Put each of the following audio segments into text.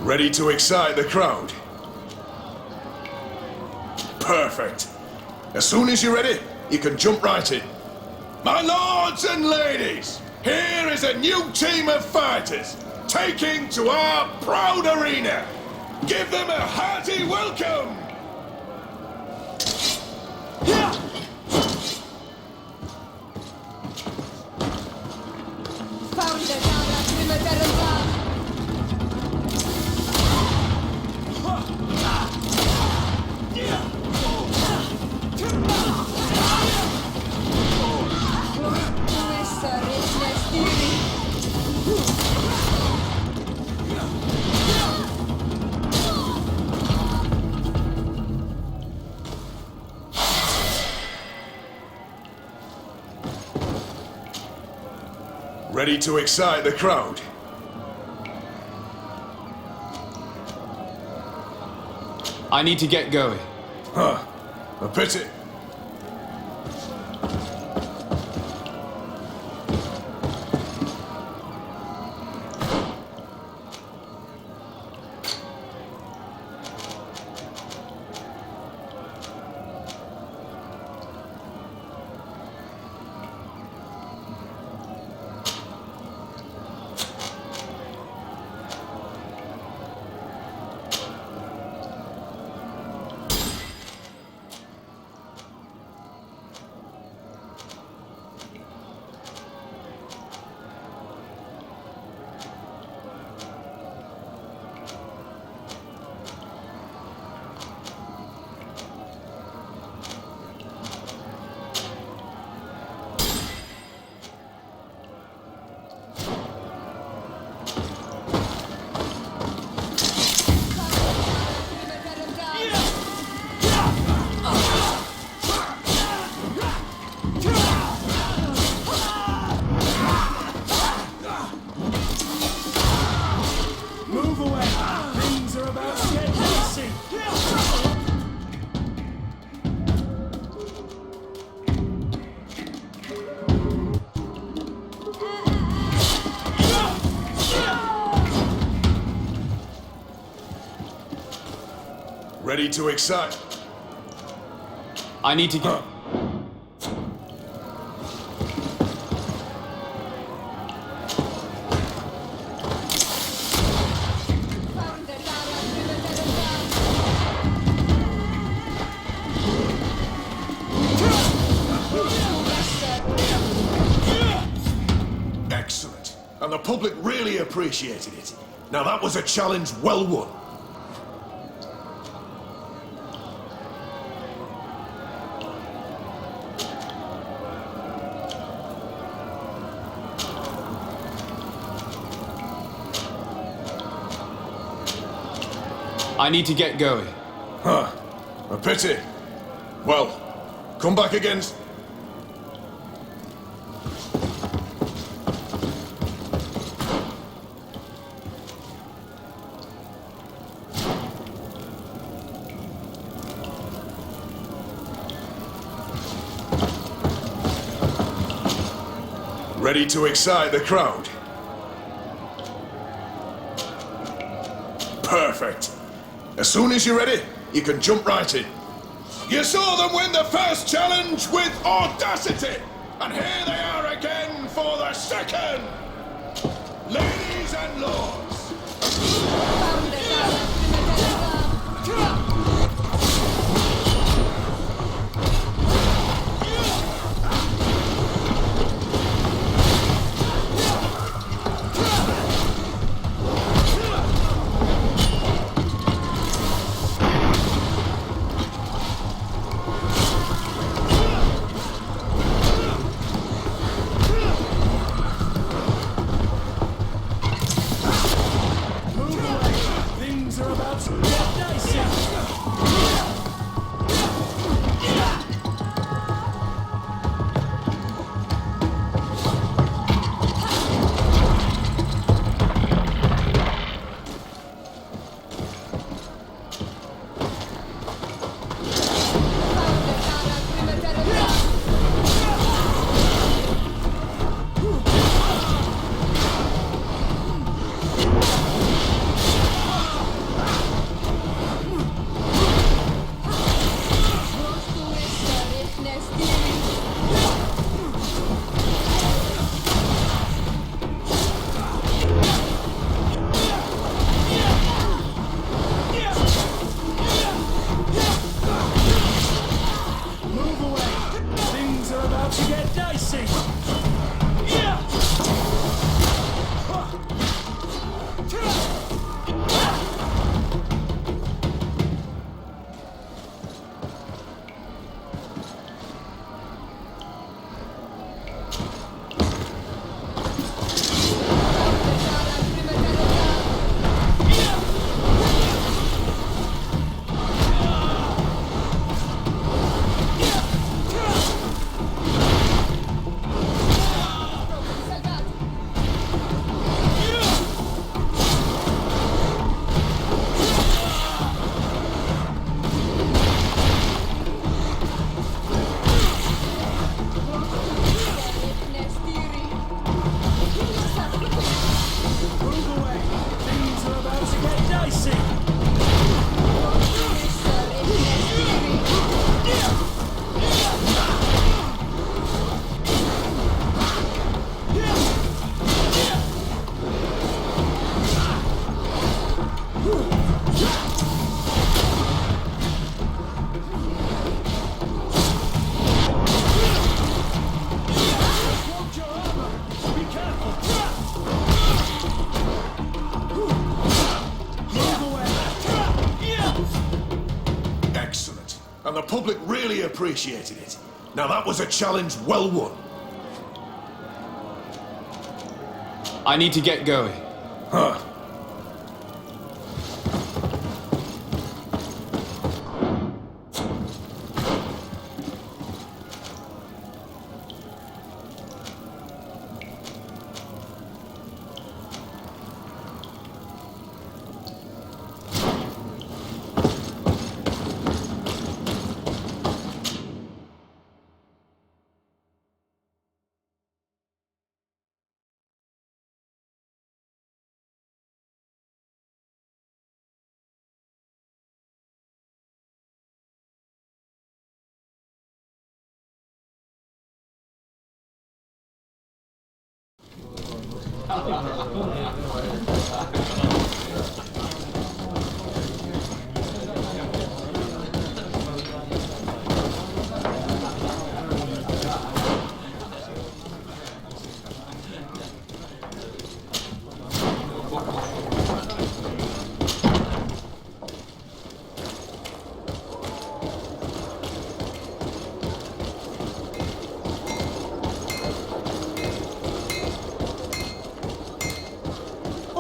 Ready to excite the crowd? Perfect. As soon as you're ready, you can jump right in. My lords and ladies, here is a new team of fighters, taking to our proud arena. Give them a hearty welcome! Ready to excite the crowd? I need to get going. Huh. A pity. Ready to excite? I need to get... Excellent. And the public really appreciated it. Now that was a challenge well won. I need to get going. Huh. A pity. Well, come back again. Ready to excite the crowd? Perfect. As soon as you're ready, you can jump right in. You saw them win the first challenge with audacity, and here they are again for the second. Ladies and lords. Things are about to get dicey. Move away. Things are about to get dicey. Move away. Things are about to get dicey. Watch your armor. Be careful. Move away. Excellent. And the public really appreciated it. Now that was a challenge well won. I need to get going. Huh.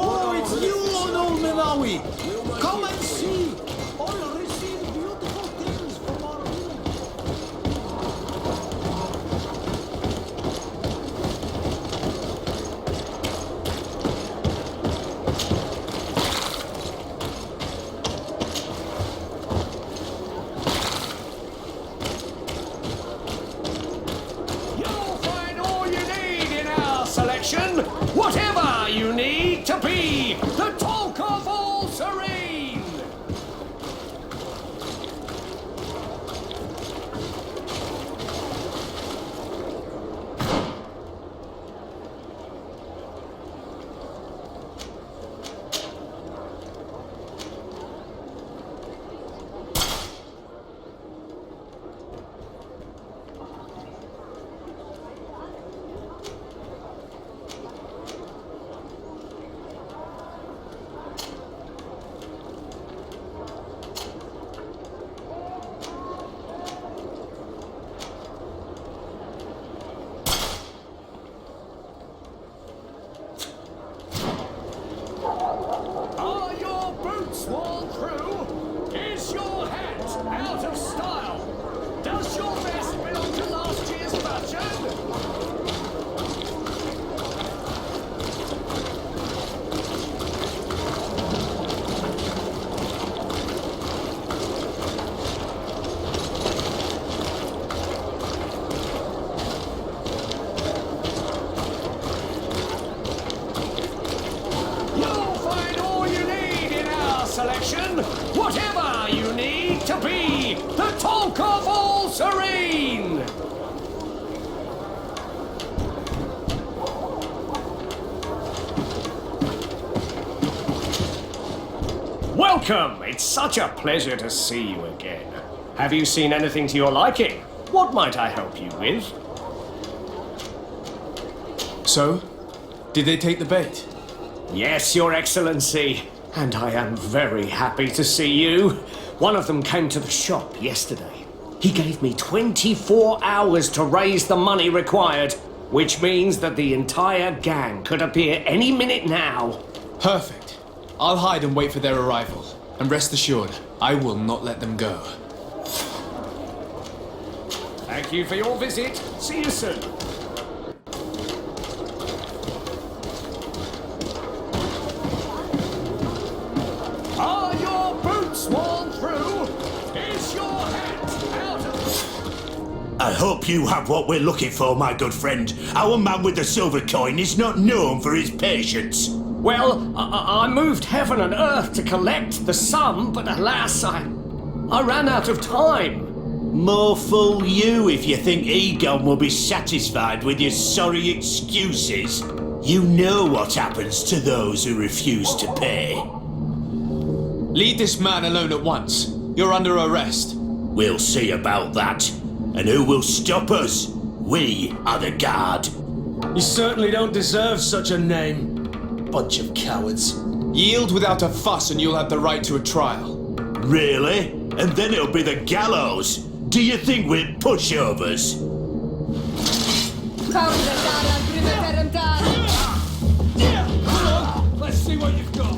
Oh, it's you, old Malawi! Come and see! I'll receive beautiful things from our village. You'll find all you need in our selection. Whatever you need to be the talk of all serene. Are your boots worn through? Is your hat out of style? Does your vest belong to last year's fashion? You'll find all you need in our selection. Whatever you need to be the talk of all serene. Welcome. It's such a pleasure to see you again. Have you seen anything to your liking? What might I help you with? So, did they take the bait? Yes, Your Excellency. And I am very happy to see you. One of them came to the shop yesterday. He gave me 24 hours to raise the money required, which means that the entire gang could appear any minute now. Perfect. I'll hide and wait for their arrival. And rest assured, I will not let them go. Thank you for your visit. See you soon. Are your boots worn through? Is your hat out of... I hope you have what we're looking for, my good friend. Our man with the silver coin is not known for his patience. Well, I moved heaven and earth to collect the sum, but alas, I ran out of time. More fool you if you think Egon will be satisfied with your sorry excuses. You know what happens to those who refuse to pay. Leave this man alone at once. You're under arrest. We'll see about that. And who will stop us? We are the guard. You certainly don't deserve such a name. Bunch of cowards. Yield without a fuss and you'll have the right to a trial. Really? And then it'll be the gallows. Do you think we're pushovers? Let's see what you've got.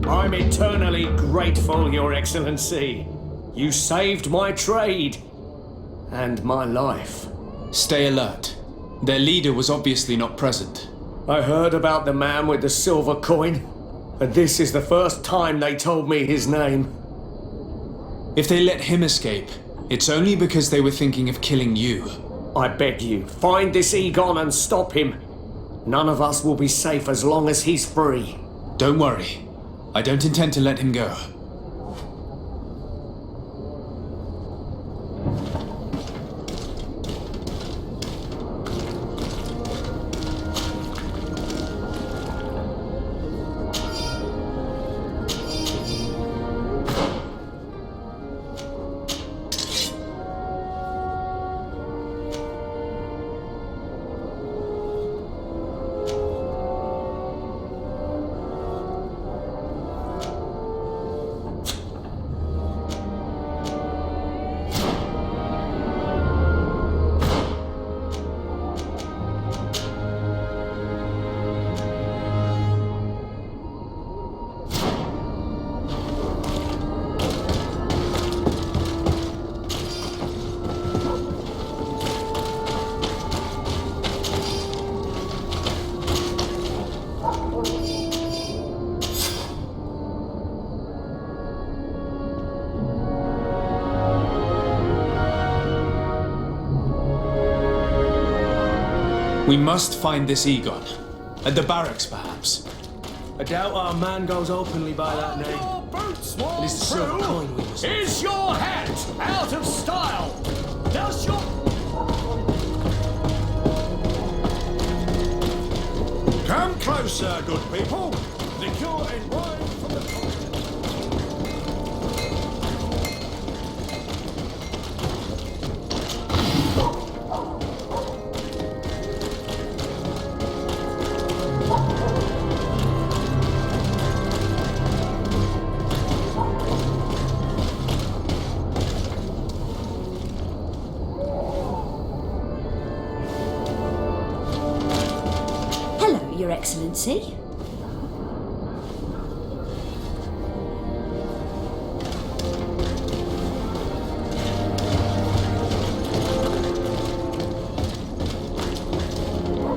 I'm eternally grateful, Your Excellency. You saved my trade and my life. Stay alert. Their leader was obviously not present. I heard about the man with the silver coin, and this is the first time they told me his name. If they let him escape, it's only because they were thinking of killing you. I beg you, find this Egon and stop him. None of us will be safe as long as he's free. Don't worry. I don't intend to let him go. We must find this Egon. At the barracks, perhaps. I doubt our man goes openly by that name. Your boots, It is the silver coin we must... Is your hat out of style? Does your... Come closer, good people. The cure in wine from the continent. Hello, Your Excellency.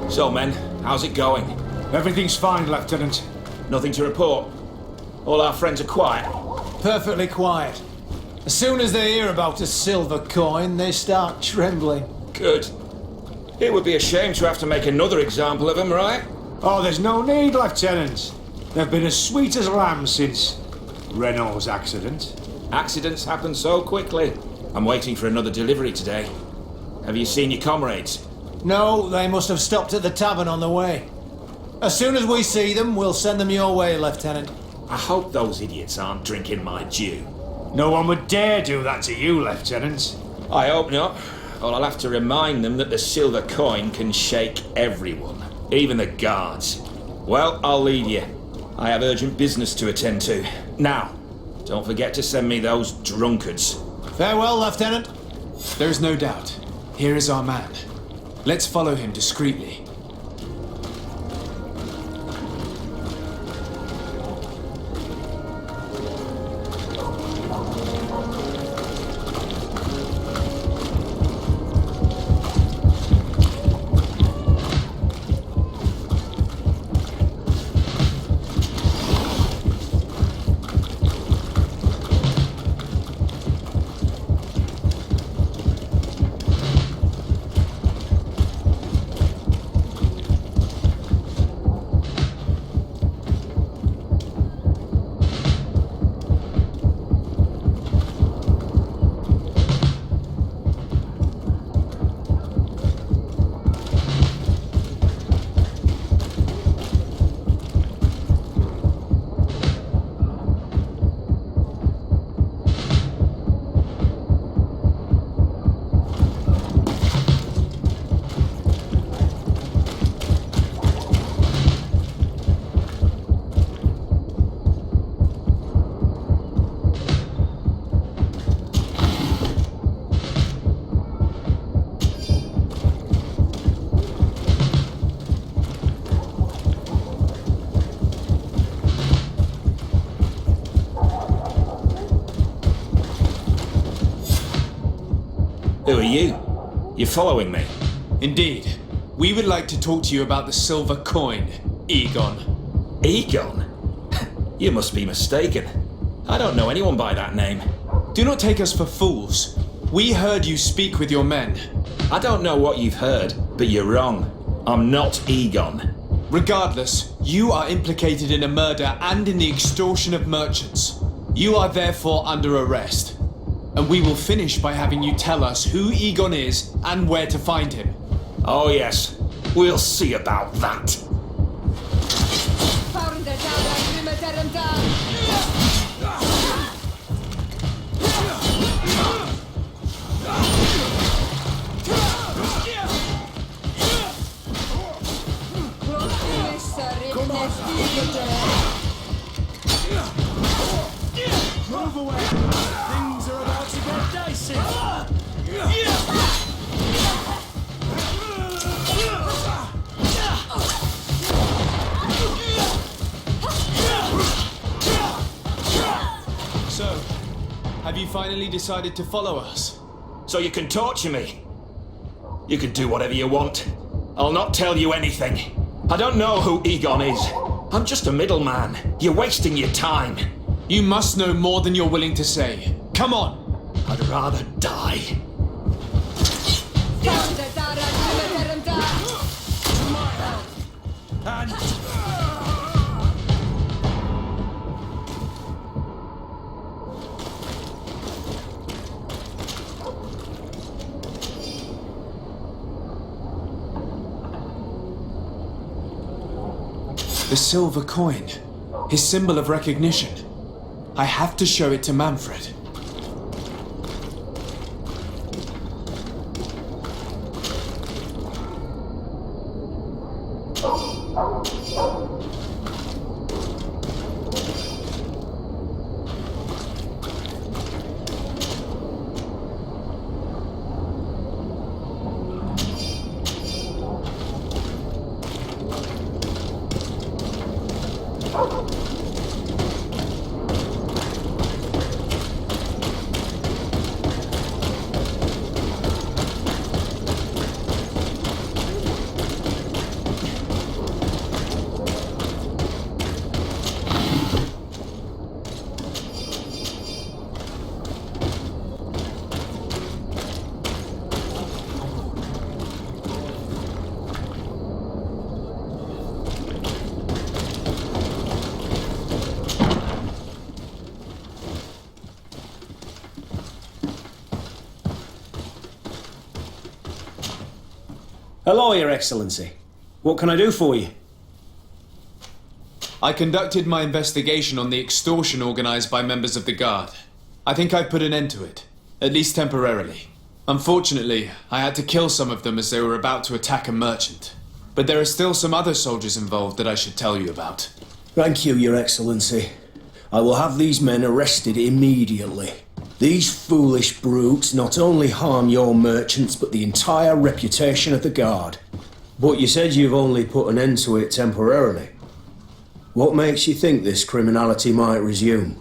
So, men, how's it going? Everything's fine, Lieutenant. Nothing to report? All our friends are quiet? Perfectly quiet. As soon as they hear about a silver coin, they start trembling. Good. It would be a shame to have to make another example of them, right? Oh, there's no need, Lieutenant. They've been as sweet as lambs since Renault's accident. Accidents happen so quickly. I'm waiting for another delivery today. Have you seen your comrades? No, they must have stopped at the tavern on the way. As soon as we see them, we'll send them your way, Lieutenant. I hope those idiots aren't drinking my dew. No one would dare do that to you, Lieutenant. I hope not. Or I'll have to remind them that the silver coin can shake everyone, even the guards. Well, I'll leave you. I have urgent business to attend to. Now, don't forget to send me those drunkards. Farewell, Lieutenant. There's no doubt. Here is our man. Let's follow him discreetly. Who are you? You're following me? Indeed. We would like to talk to you about the silver coin, Egon. Egon? You must be mistaken. I don't know anyone by that name. Do not take us for fools. We heard you speak with your men. I don't know what you've heard, but you're wrong. I'm not Egon. Regardless, you are implicated in a murder and in the extortion of merchants. You are therefore under arrest. And we will finish by having you tell us who Egon is and where to find him. Oh yes, we'll see about that. Move away! Things are about to get dicey! So, have you finally decided to follow us? So you can torture me. You can do whatever you want. I'll not tell you anything. I don't know who Egon is. I'm just a middleman. You're wasting your time. You must know more than you're willing to say. Come on! I'd rather die. The silver coin. His symbol of recognition. I have to show it to Manfred. Hello, Your Excellency. What can I do for you? I conducted my investigation on the extortion organized by members of the Guard. I think I've put an end to it, at least temporarily. Unfortunately, I had to kill some of them as they were about to attack a merchant. But there are still some other soldiers involved that I should tell you about. Thank you, Your Excellency. I will have these men arrested immediately. These foolish brutes not only harm your merchants, but the entire reputation of the Guard. But you said you've only put an end to it temporarily. What makes you think this criminality might resume?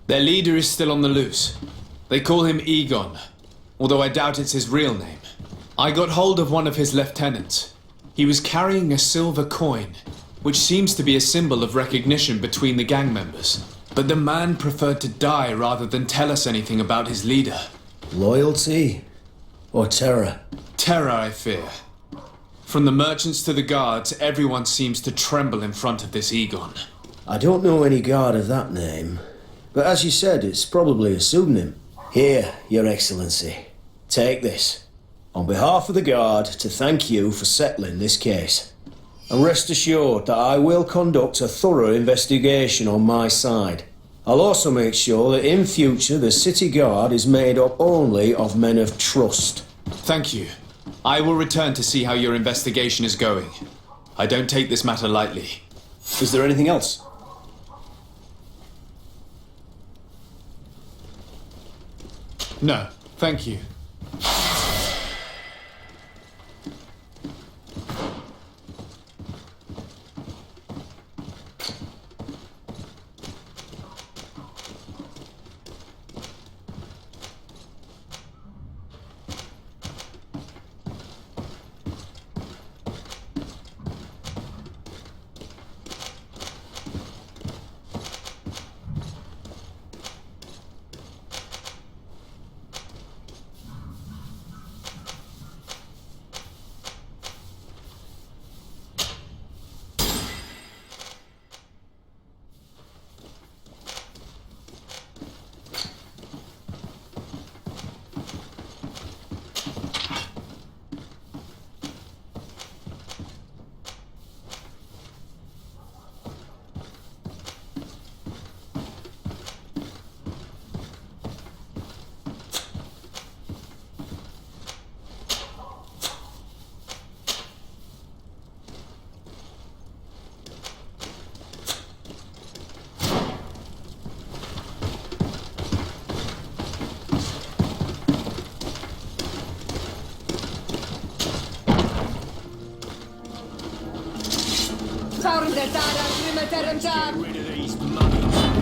Their leader is still on the loose. They call him Egon, although I doubt it's his real name. I got hold of one of his lieutenants. He was carrying a silver coin, which seems to be a symbol of recognition between the gang members. But the man preferred to die rather than tell us anything about his leader. Loyalty? Or terror? Terror, I fear. From the merchants to the guards, everyone seems to tremble in front of this Egon. I don't know any guard of that name. But as you said, it's probably a pseudonym. Here, Your Excellency. Take this. On behalf of the Guard, to thank you for settling this case. And rest assured that I will conduct a thorough investigation on my side. I'll also make sure that in future the City Guard is made up only of men of trust. Thank you. I will return to see how your investigation is going. I don't take this matter lightly. Is there anything else? No, thank you. Get rid of these money bags.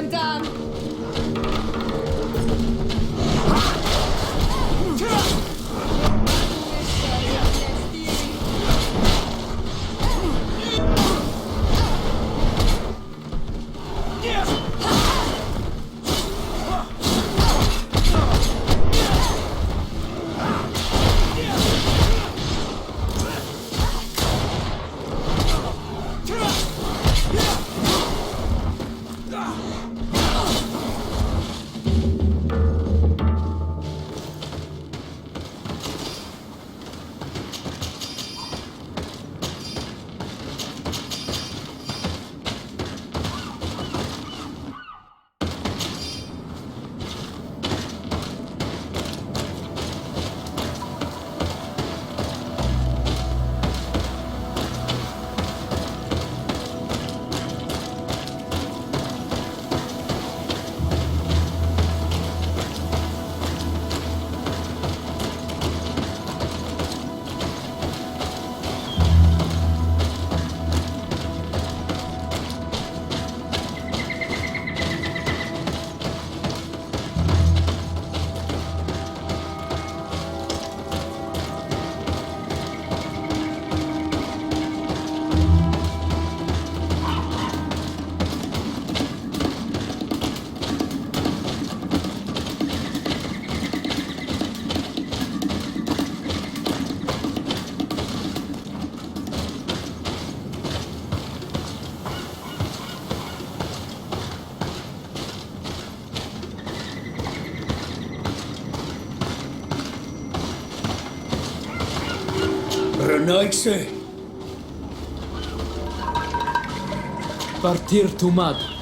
him down. Renoixe. Partir to Mad.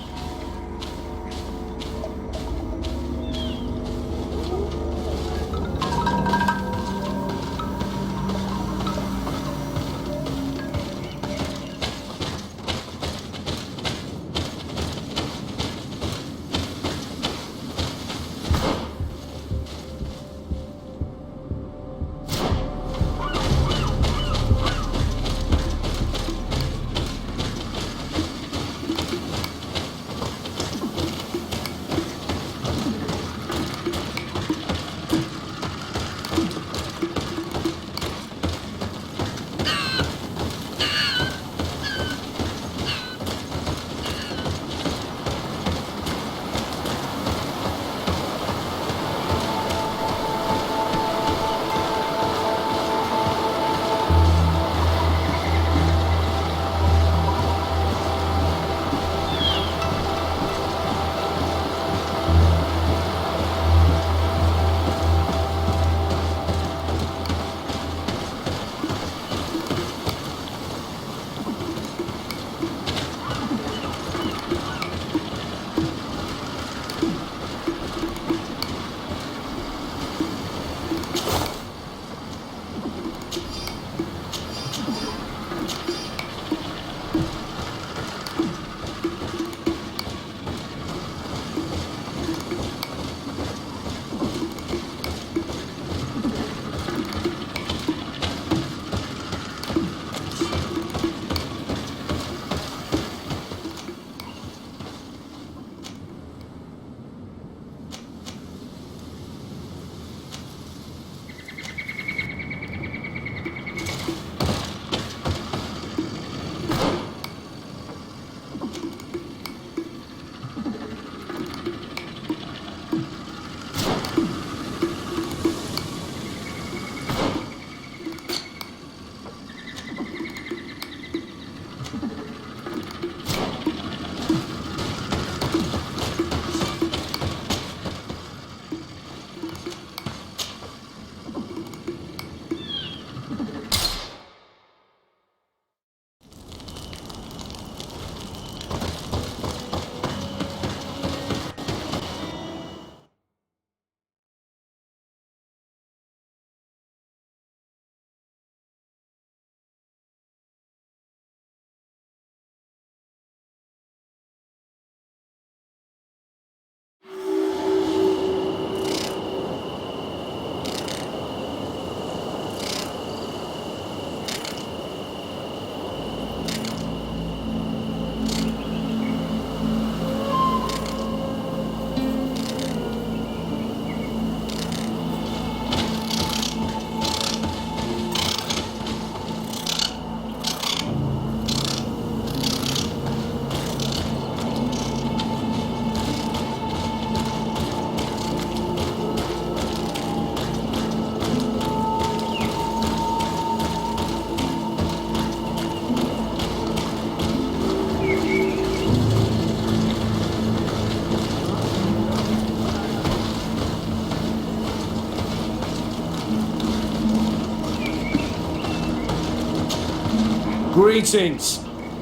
Greetings.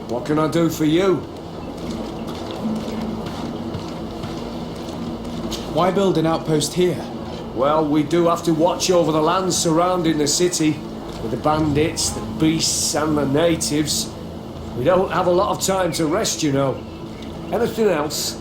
What can I do for you? Why build an outpost here? Well, we do have to watch over the lands surrounding the city, with the bandits, the beasts, and the natives. We don't have a lot of time to rest, you know. Anything else?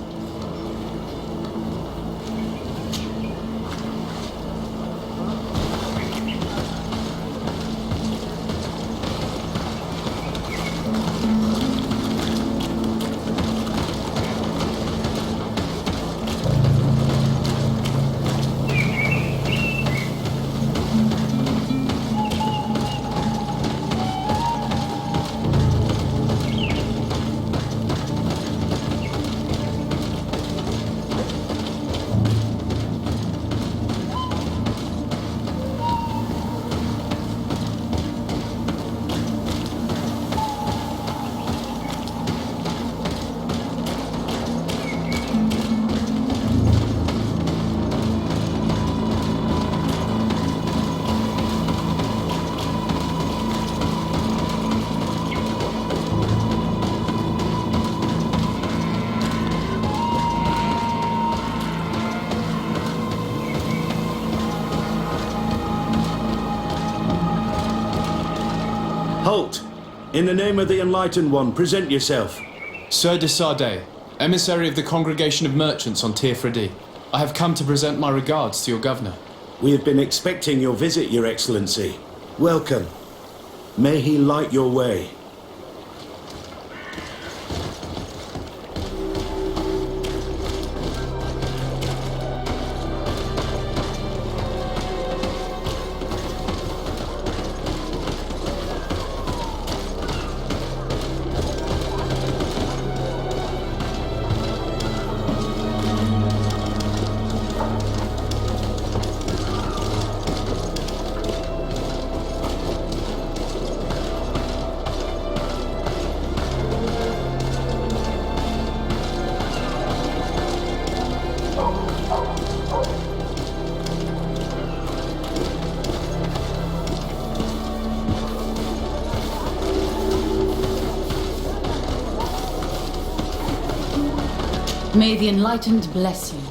Halt! In the name of the Enlightened One, present yourself. Sir de Sardet, emissary of the Congregation of Merchants on Tirfredi. I have come to present my regards to your governor. We have been expecting your visit, Your Excellency. Welcome. May he light your way. May the Enlightened bless you.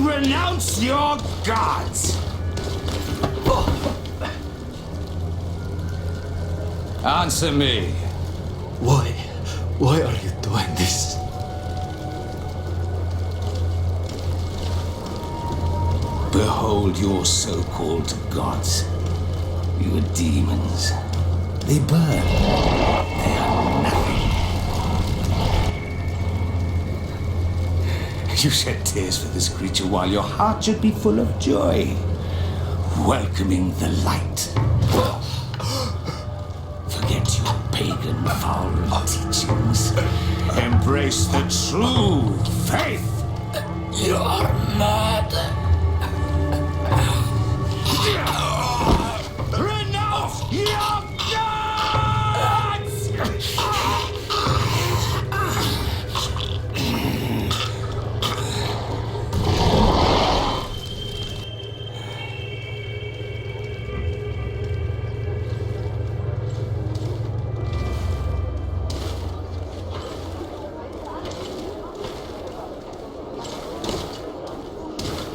Renounce your gods! Answer me. Why are you doing this? Behold your so-called gods. Your demons. They burn. They are nothing. You shed tears for this creature while your heart should be full of joy, welcoming the light. Forget your pagan foul teachings. Embrace the true faith. You are mad. Renounce your gods!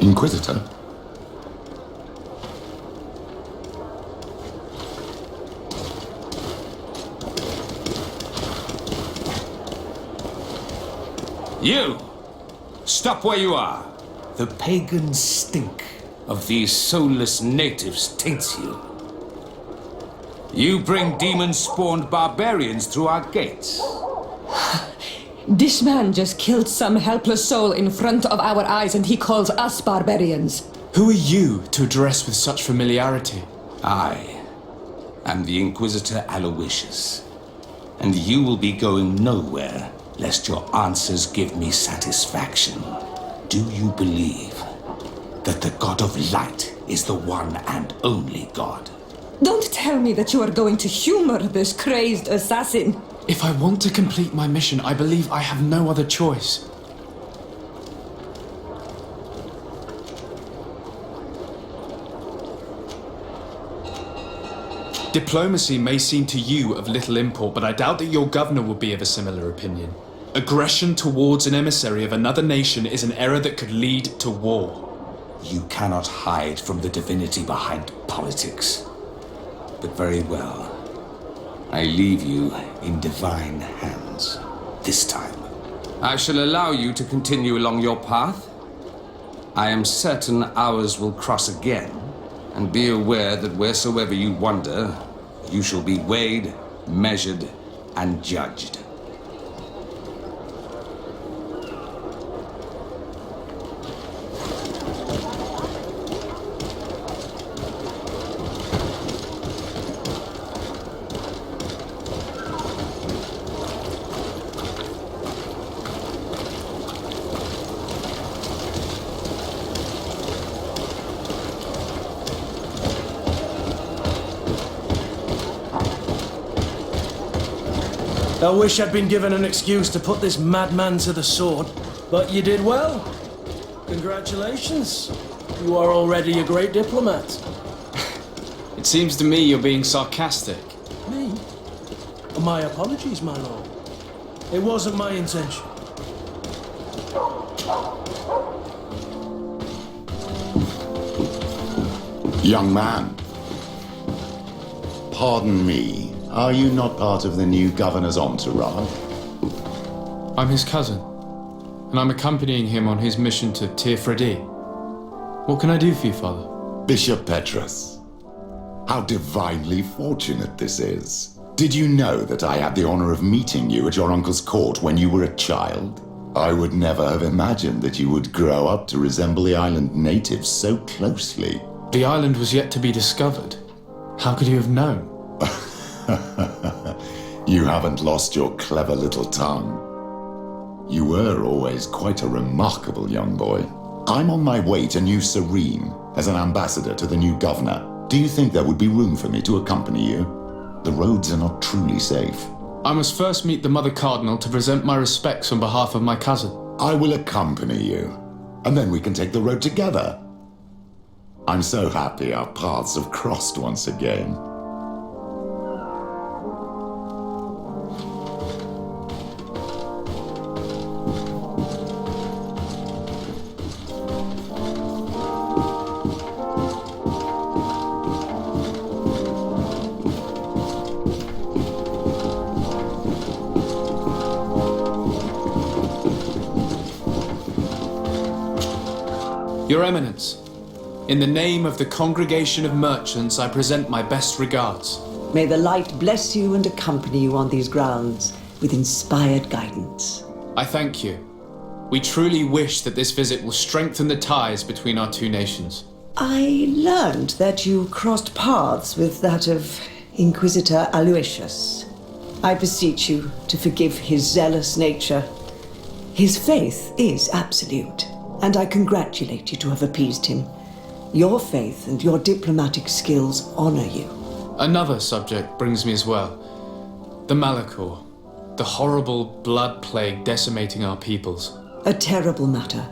Inquisitor? You! Stop where you are. The pagan stink of these soulless natives taints you. You bring demon-spawned barbarians through our gates. This man just killed some helpless soul in front of our eyes and he calls us barbarians. Who are you to address with such familiarity? I am the Inquisitor Aloysius, and you will be going nowhere lest your answers give me satisfaction. Do you believe that the God of Light is the one and only God? Don't tell me that you are going to humor this crazed assassin. If I want to complete my mission, I believe I have no other choice. Diplomacy may seem to you of little import, but I doubt that your governor would be of a similar opinion. Aggression towards an emissary of another nation is an error that could lead to war. You cannot hide from the divinity behind politics. But very well. I leave you in divine hands. This time. I shall allow you to continue along your path. I am certain ours will cross again. And be aware that wheresoever you wander, you shall be weighed, measured, and judged. I wish I'd been given an excuse to put this madman to the sword, but you did well. Congratulations. You are already a great diplomat. It seems to me you're being sarcastic. Me? My apologies, my lord. It wasn't my intention. Young man. Pardon me. Are you not part of the new governor's entourage? I'm his cousin, and I'm accompanying him on his mission to Tir-Fredi. What can I do for you, Father? Bishop Petrus. How divinely fortunate this is. Did you know that I had the honor of meeting you at your uncle's court when you were a child? I would never have imagined that you would grow up to resemble the island natives so closely. The island was yet to be discovered. How could you have known? You haven't lost your clever little tongue. You were always quite a remarkable young boy. I'm on my way to New Serene as an ambassador to the new governor. Do you think there would be room for me to accompany you? The roads are not truly safe. I must first meet the Mother Cardinal to present my respects on behalf of my cousin. I will accompany you, and then we can take the road together. I'm so happy our paths have crossed once again. Your Eminence, in the name of the Congregation of Merchants, I present my best regards. May the light bless you and accompany you on these grounds with inspired guidance. I thank you. We truly wish that this visit will strengthen the ties between our two nations. I learned that you crossed paths with that of Inquisitor Aloysius. I beseech you to forgive his zealous nature. His faith is absolute, and I congratulate you to have appeased him. Your faith and your diplomatic skills honor you. Another subject brings me as well. The Malachor, the horrible blood plague decimating our peoples. A terrible matter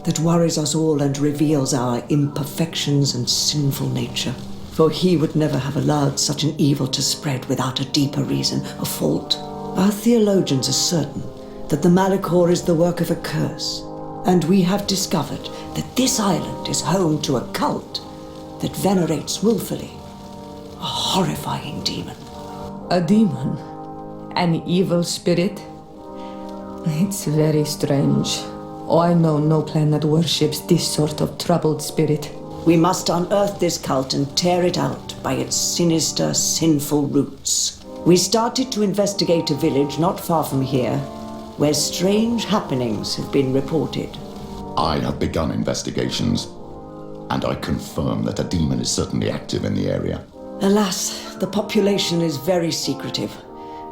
that worries us all and reveals our imperfections and sinful nature. For he would never have allowed such an evil to spread without a deeper reason, a fault. Our theologians are certain that the Malachor is the work of a curse, And we have discovered that this island is home to a cult that venerates willfully a horrifying demon. A demon? An evil spirit? It's very strange. I know no planet worships this sort of troubled spirit. We must unearth this cult and tear it out by its sinister, sinful roots. We started to investigate a village not far from here, where strange happenings have been reported. I have begun investigations, and I confirm that a demon is certainly active in the area. Alas, the population is very secretive,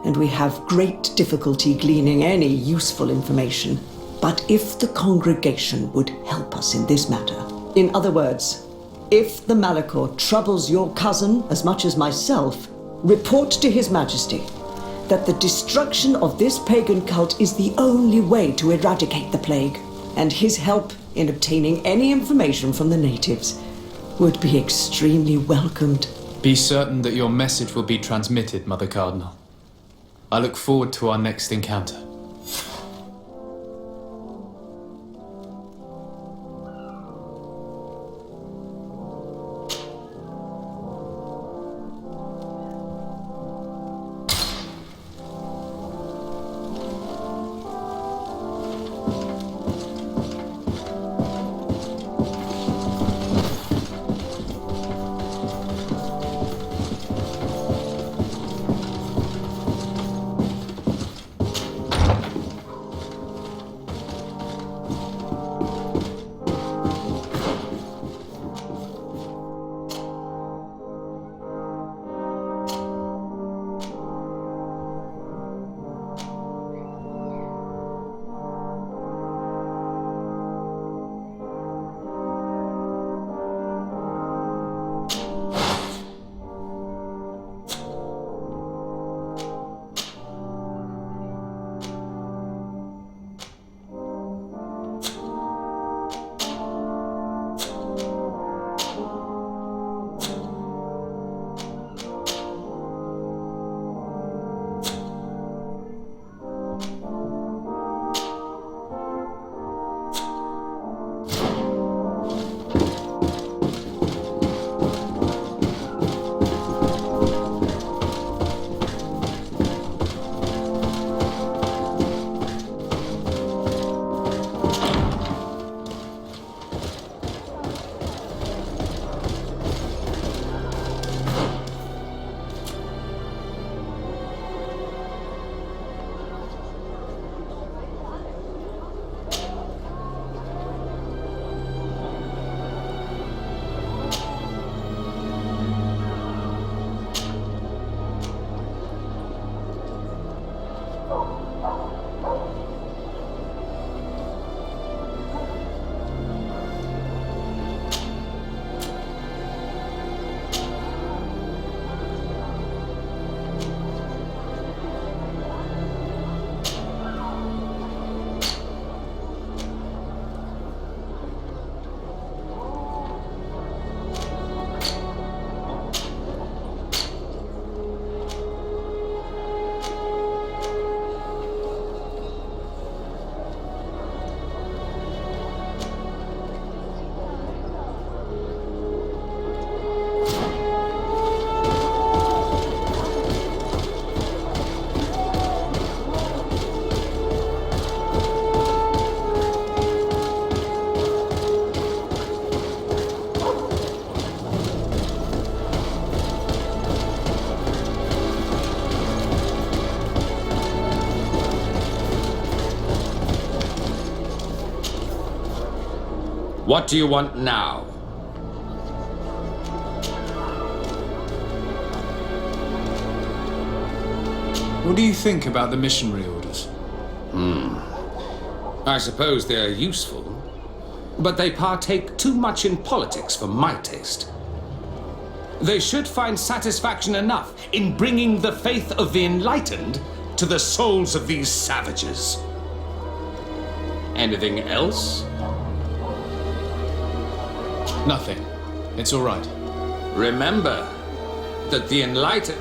and we have great difficulty gleaning any useful information. But if the congregation would help us in this matter, in other words, if the Malachor troubles your cousin as much as myself, report to His Majesty that the destruction of this pagan cult is the only way to eradicate the plague, and his help in obtaining any information from the natives would be extremely welcomed. Be certain that your message will be transmitted, Mother Cardinal. I look forward to our next encounter. What do you want now? What do you think about the missionary orders? I suppose they're useful, but they partake too much in politics for my taste. They should find satisfaction enough in bringing the faith of the enlightened to the souls of these savages. Anything else? Nothing. It's all right. Remember that the enlightened...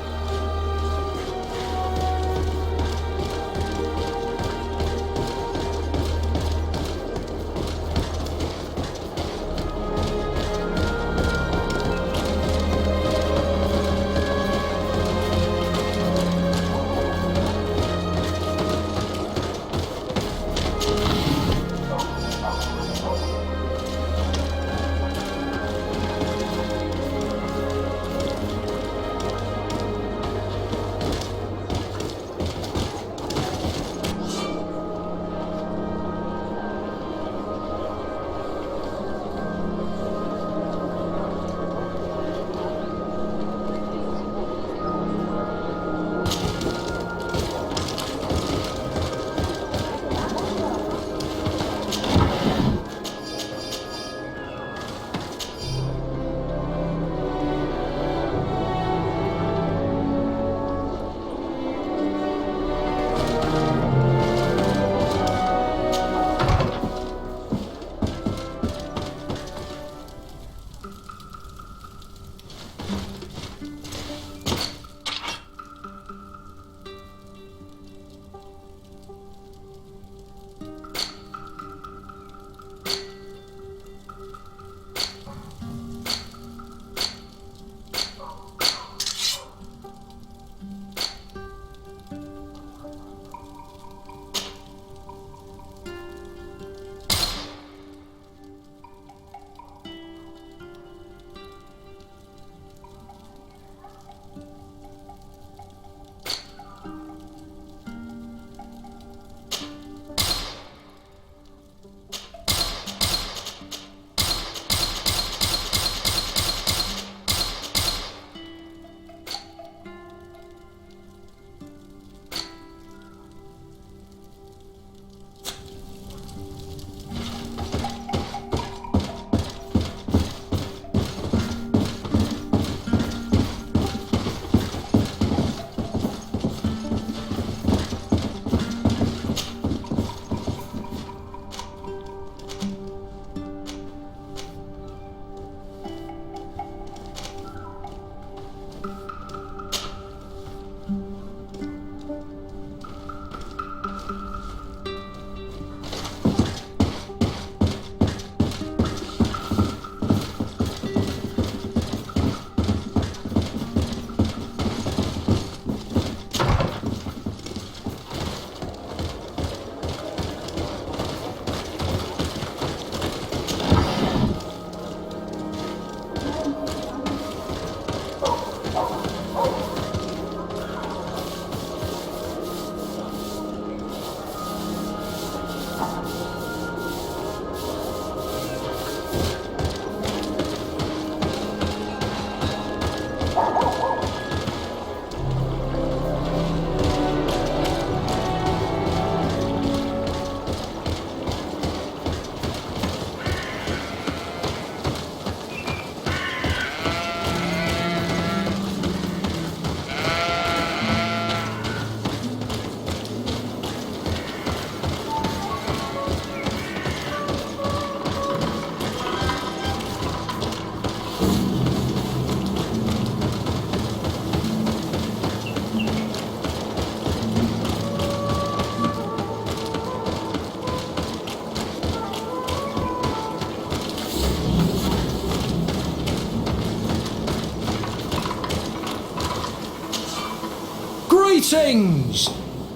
Greetings!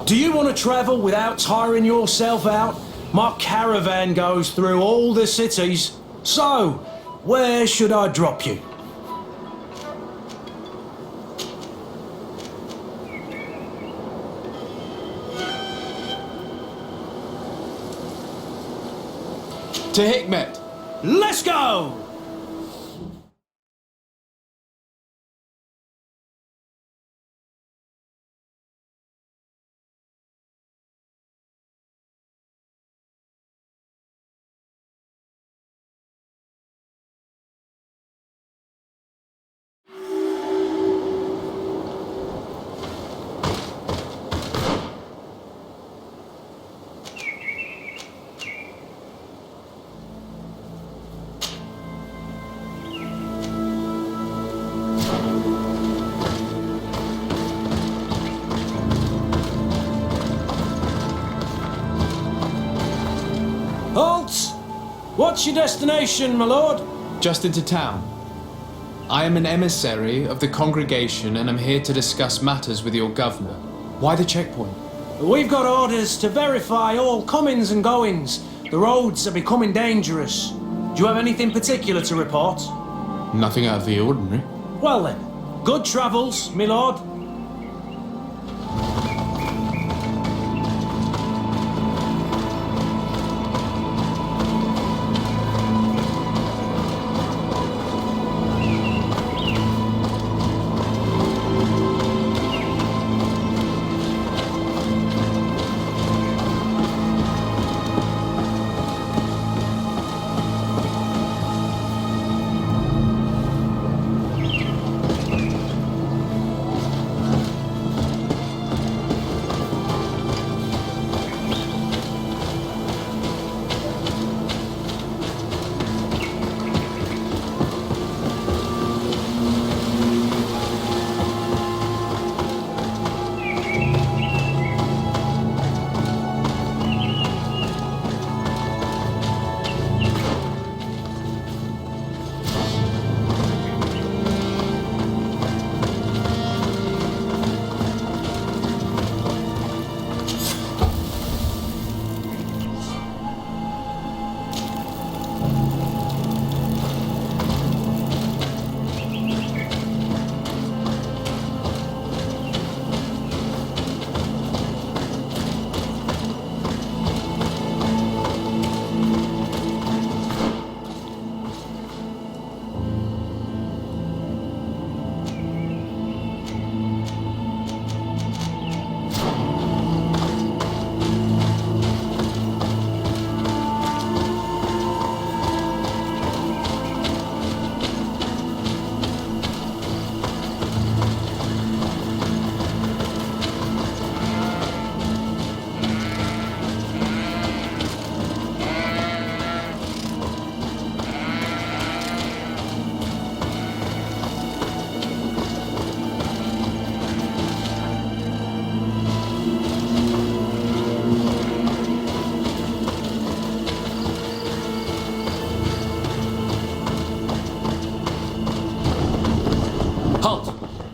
Do you want to travel without tiring yourself out? My caravan goes through all the cities. So, where should I drop you? To Hikmet! Let's go! Halt! What's your destination, my lord? Just into town. I am an emissary of the congregation and am here to discuss matters with your governor. Why the checkpoint? We've got orders to verify all comings and goings. The roads are becoming dangerous. Do you have anything particular to report? Nothing out of the ordinary. Well then, good travels, my lord.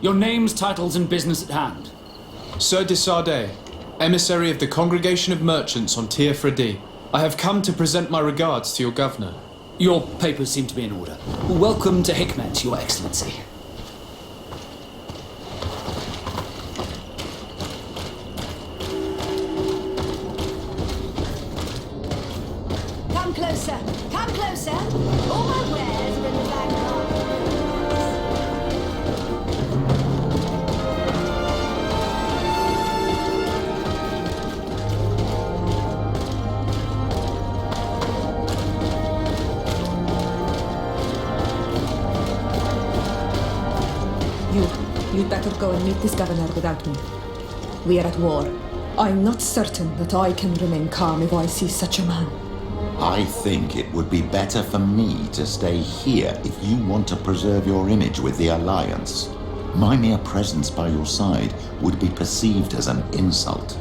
Your names, titles, and business at hand. Sir de Sardet, emissary of the Congregation of Merchants on Tir Fredi. I have come to present my regards to your governor. Your papers seem to be in order. Welcome to Hikmet, Your Excellency. Come closer. Come closer. All my wares are in the back garden. You'd better go and meet this governor without me. We are at war. I'm not certain that I can remain calm if I see such a man. I think it would be better for me to stay here if you want to preserve your image with the Alliance. My mere presence by your side would be perceived as an insult.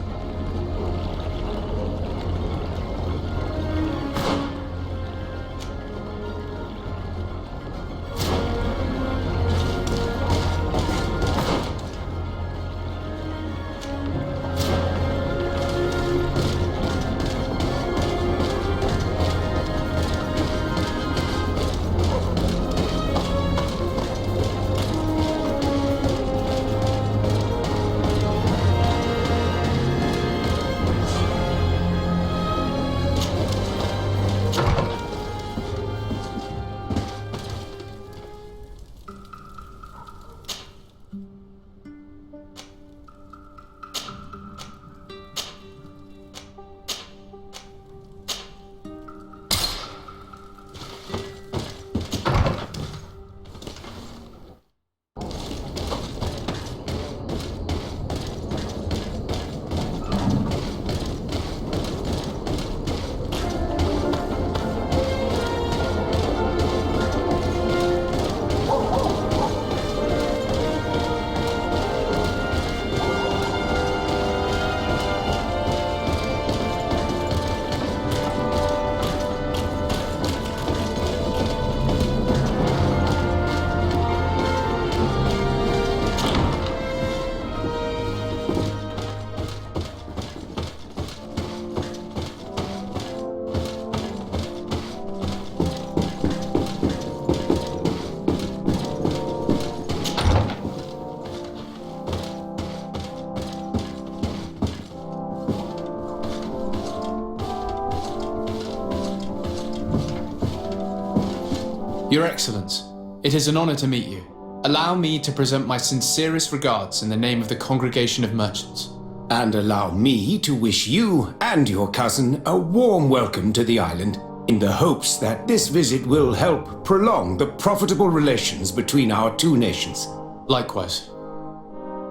Your Excellence, it is an honor to meet you. Allow me to present my sincerest regards in the name of the Congregation of Merchants. And allow me to wish you and your cousin a warm welcome to the island, in the hopes that this visit will help prolong the profitable relations between our two nations. Likewise.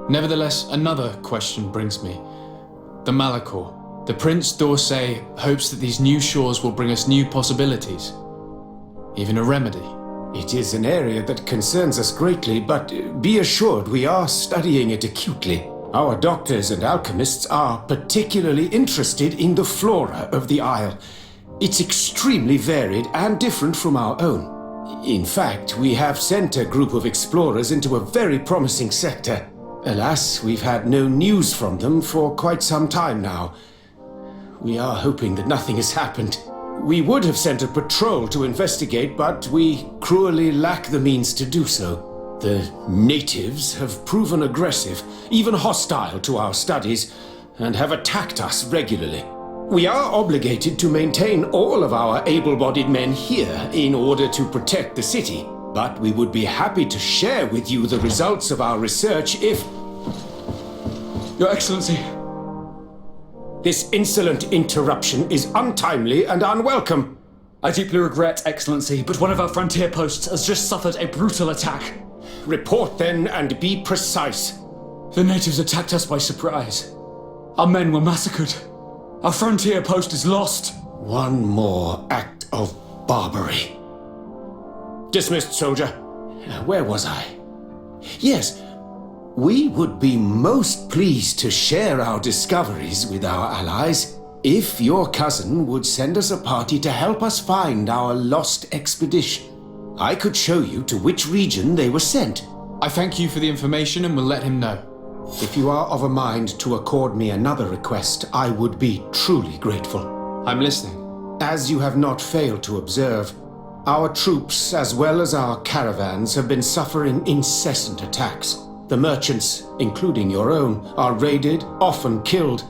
Nevertheless, another question brings me. The Malachor. The Prince d'Orsay hopes that these new shores will bring us new possibilities. Even a remedy. It is an area that concerns us greatly, but be assured we are studying it acutely. Our doctors and alchemists are particularly interested in the flora of the Isle. It's extremely varied and different from our own. In fact, we have sent a group of explorers into a very promising sector. Alas, we've had no news from them for quite some time now. We are hoping that nothing has happened. We would have sent a patrol to investigate, but we cruelly lack the means to do so. The natives have proven aggressive, even hostile to our studies, and have attacked us regularly. We are obligated to maintain all of our able-bodied men here in order to protect the city, but we would be happy to share with you the results of our research if... Your Excellency. This insolent interruption is untimely and unwelcome. I deeply regret, Excellency, but one of our frontier posts has just suffered a brutal attack. Report then and be precise. The natives attacked us by surprise. Our men were massacred. Our frontier post is lost. One more act of barbary. Dismissed, soldier. Where was I? Yes. We would be most pleased to share our discoveries with our allies if your cousin would send us a party to help us find our lost expedition. I could show you to which region they were sent. I thank you for the information and will let him know. If you are of a mind to accord me another request, I would be truly grateful. I'm listening. As you have not failed to observe, our troops, as well as our caravans, have been suffering incessant attacks. The merchants, including your own, are raided, often killed,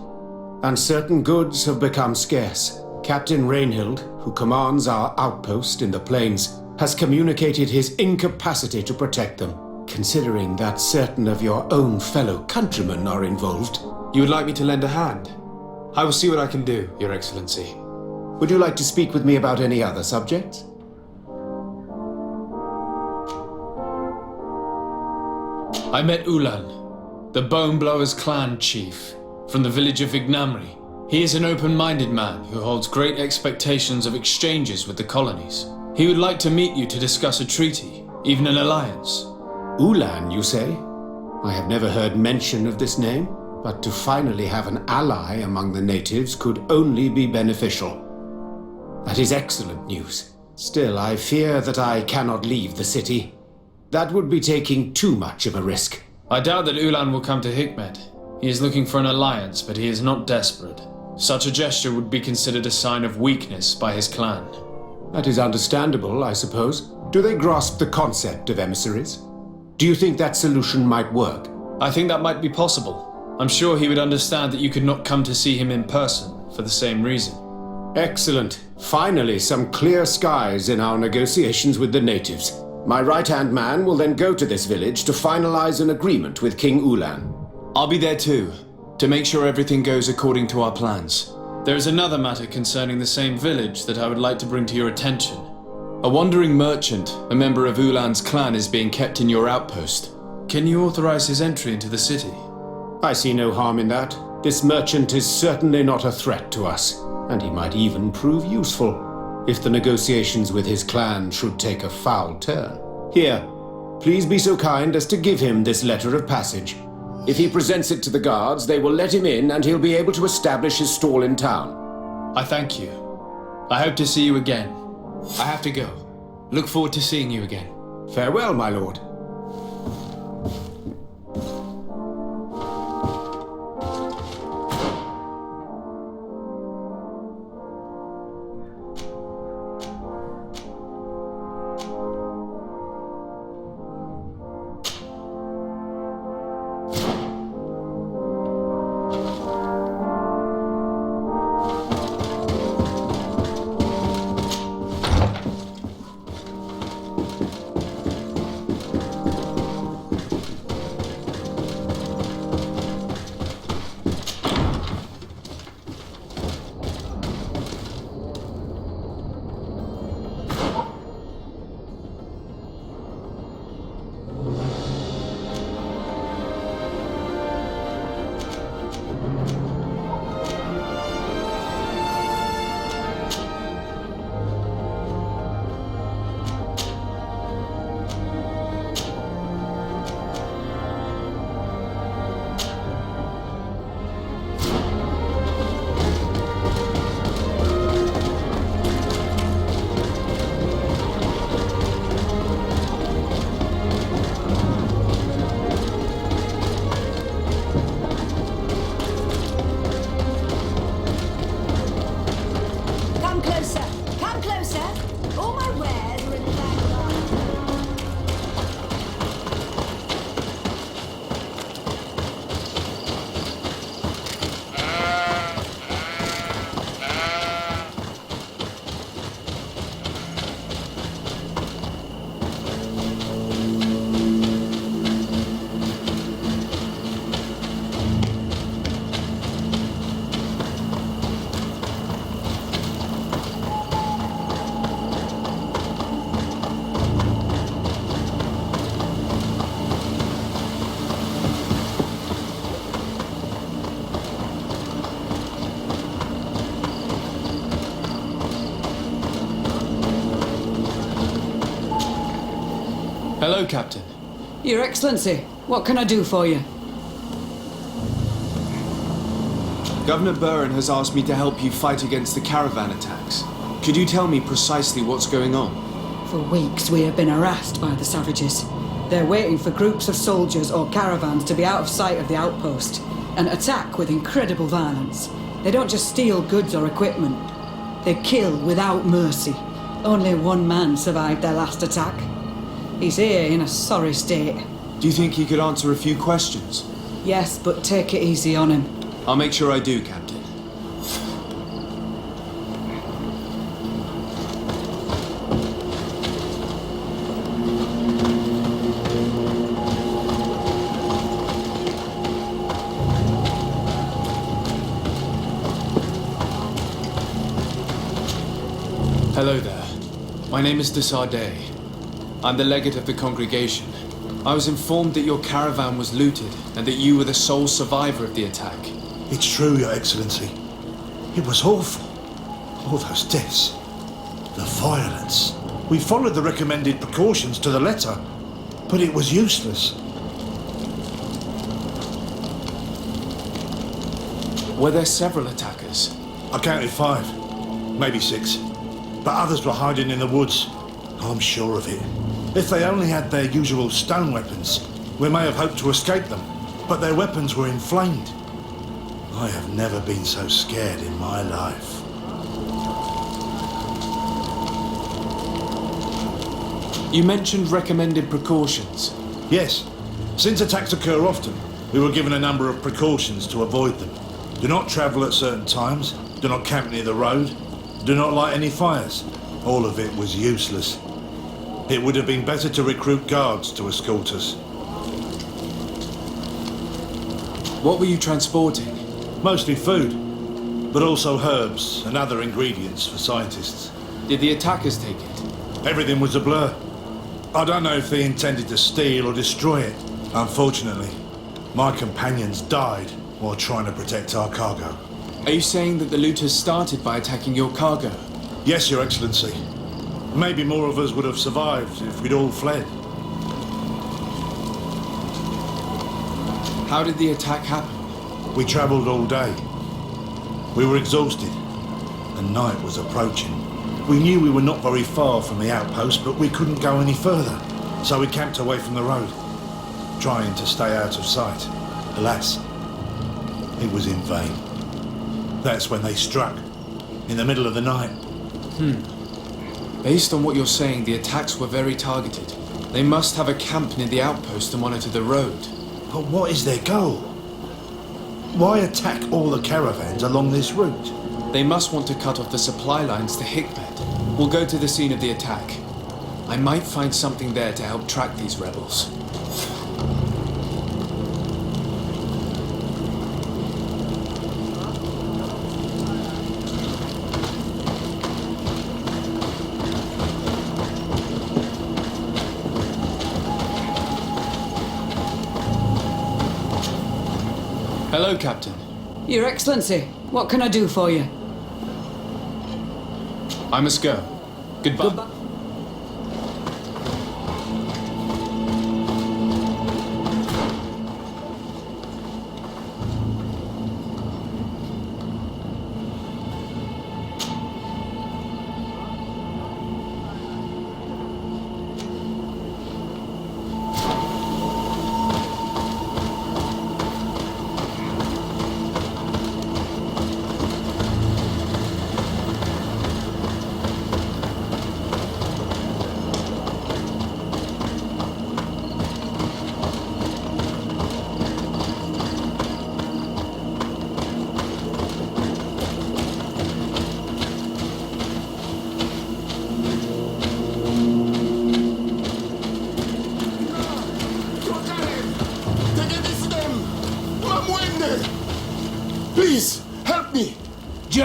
and certain goods have become scarce. Captain Rainhild, who commands our outpost in the plains, has communicated his incapacity to protect them, considering that certain of your own fellow countrymen are involved. You would like me to lend a hand? I will see what I can do, Your Excellency. Would you like to speak with me about any other subjects? I met Ulan, the Bone Blowers clan chief, from the village of Vignamri. He is an open-minded man who holds great expectations of exchanges with the colonies. He would like to meet you to discuss a treaty, even an alliance. Ulan, you say? I have never heard mention of this name, but to finally have an ally among the natives could only be beneficial. That is excellent news. Still, I fear that I cannot leave the city. That would be taking too much of a risk. I doubt that Ulan will come to Hikmet. He is looking for an alliance, but he is not desperate. Such a gesture would be considered a sign of weakness by his clan. That is understandable, I suppose. Do they grasp the concept of emissaries? Do you think that solution might work? I think that might be possible. I'm sure he would understand that you could not come to see him in person for the same reason. Excellent. Finally, some clear skies in our negotiations with the natives. My right-hand man will then go to this village to finalize an agreement with King Ulan. I'll be there too, to make sure everything goes according to our plans. There is another matter concerning the same village that I would like to bring to your attention. A wandering merchant, a member of Ulan's clan, is being kept in your outpost. Can you authorize his entry into the city? I see no harm in that. This merchant is certainly not a threat to us, and he might even prove useful if the negotiations with his clan should take a foul turn. Here, please be so kind as to give him this letter of passage. If he presents it to the guards, they will let him in and he'll be able to establish his stall in town. I thank you. I hope to see you again. I have to go. Look forward to seeing you again. Farewell, my lord. All my wares are in the back garden. Hello, Captain. Your Excellency, what can I do for you? Governor Buren has asked me to help you fight against the caravan attacks. Could you tell me precisely what's going on? For weeks we have been harassed by the savages. They're waiting for groups of soldiers or caravans to be out of sight of the outpost and attack with incredible violence. They don't just steal goods or equipment. They kill without mercy. Only one man survived their last attack. He's here in a sorry state. Do you think he could answer a few questions? Yes, but take it easy on him. I'll make sure I do, Captain. Hello there. My name is de Sardet. I'm the legate of the congregation. I was informed that your caravan was looted and that you were the sole survivor of the attack. It's true, Your Excellency. It was awful. All those deaths. The violence. We followed the recommended precautions to the letter, but it was useless. Were there several attackers? I counted 5, maybe 6. But others were hiding in the woods. I'm sure of it. If they only had their usual stone weapons, we may have hoped to escape them. But their weapons were inflamed. I have never been so scared in my life. You mentioned recommended precautions. Yes. Since attacks occur often, we were given a number of precautions to avoid them. Do not travel at certain times. Do not camp near the road. Do not light any fires. All of it was useless. It would have been better to recruit guards to escort us. What were you transporting? Mostly food, but also herbs and other ingredients for scientists. Did the attackers take it? Everything was a blur. I don't know if they intended to steal or destroy it. Unfortunately, my companions died while trying to protect our cargo. Are you saying that the looters started by attacking your cargo? Yes, Your Excellency. Maybe more of us would have survived if we'd all fled. How did the attack happen? We travelled all day. We were exhausted, and night was approaching. We knew we were not very far from the outpost, but we couldn't go any further. So we camped away from the road, trying to stay out of sight. Alas, it was in vain. That's when they struck, in the middle of the night. Based on what you're saying, the attacks were very targeted. They must have a camp near the outpost to monitor the road. But what is their goal? Why attack all the caravans along this route? They must want to cut off the supply lines to Hickbed. We'll go to the scene of the attack. I might find something there to help track these rebels. Hello, Captain. Your Excellency, what can I do for you? I must go. Goodbye.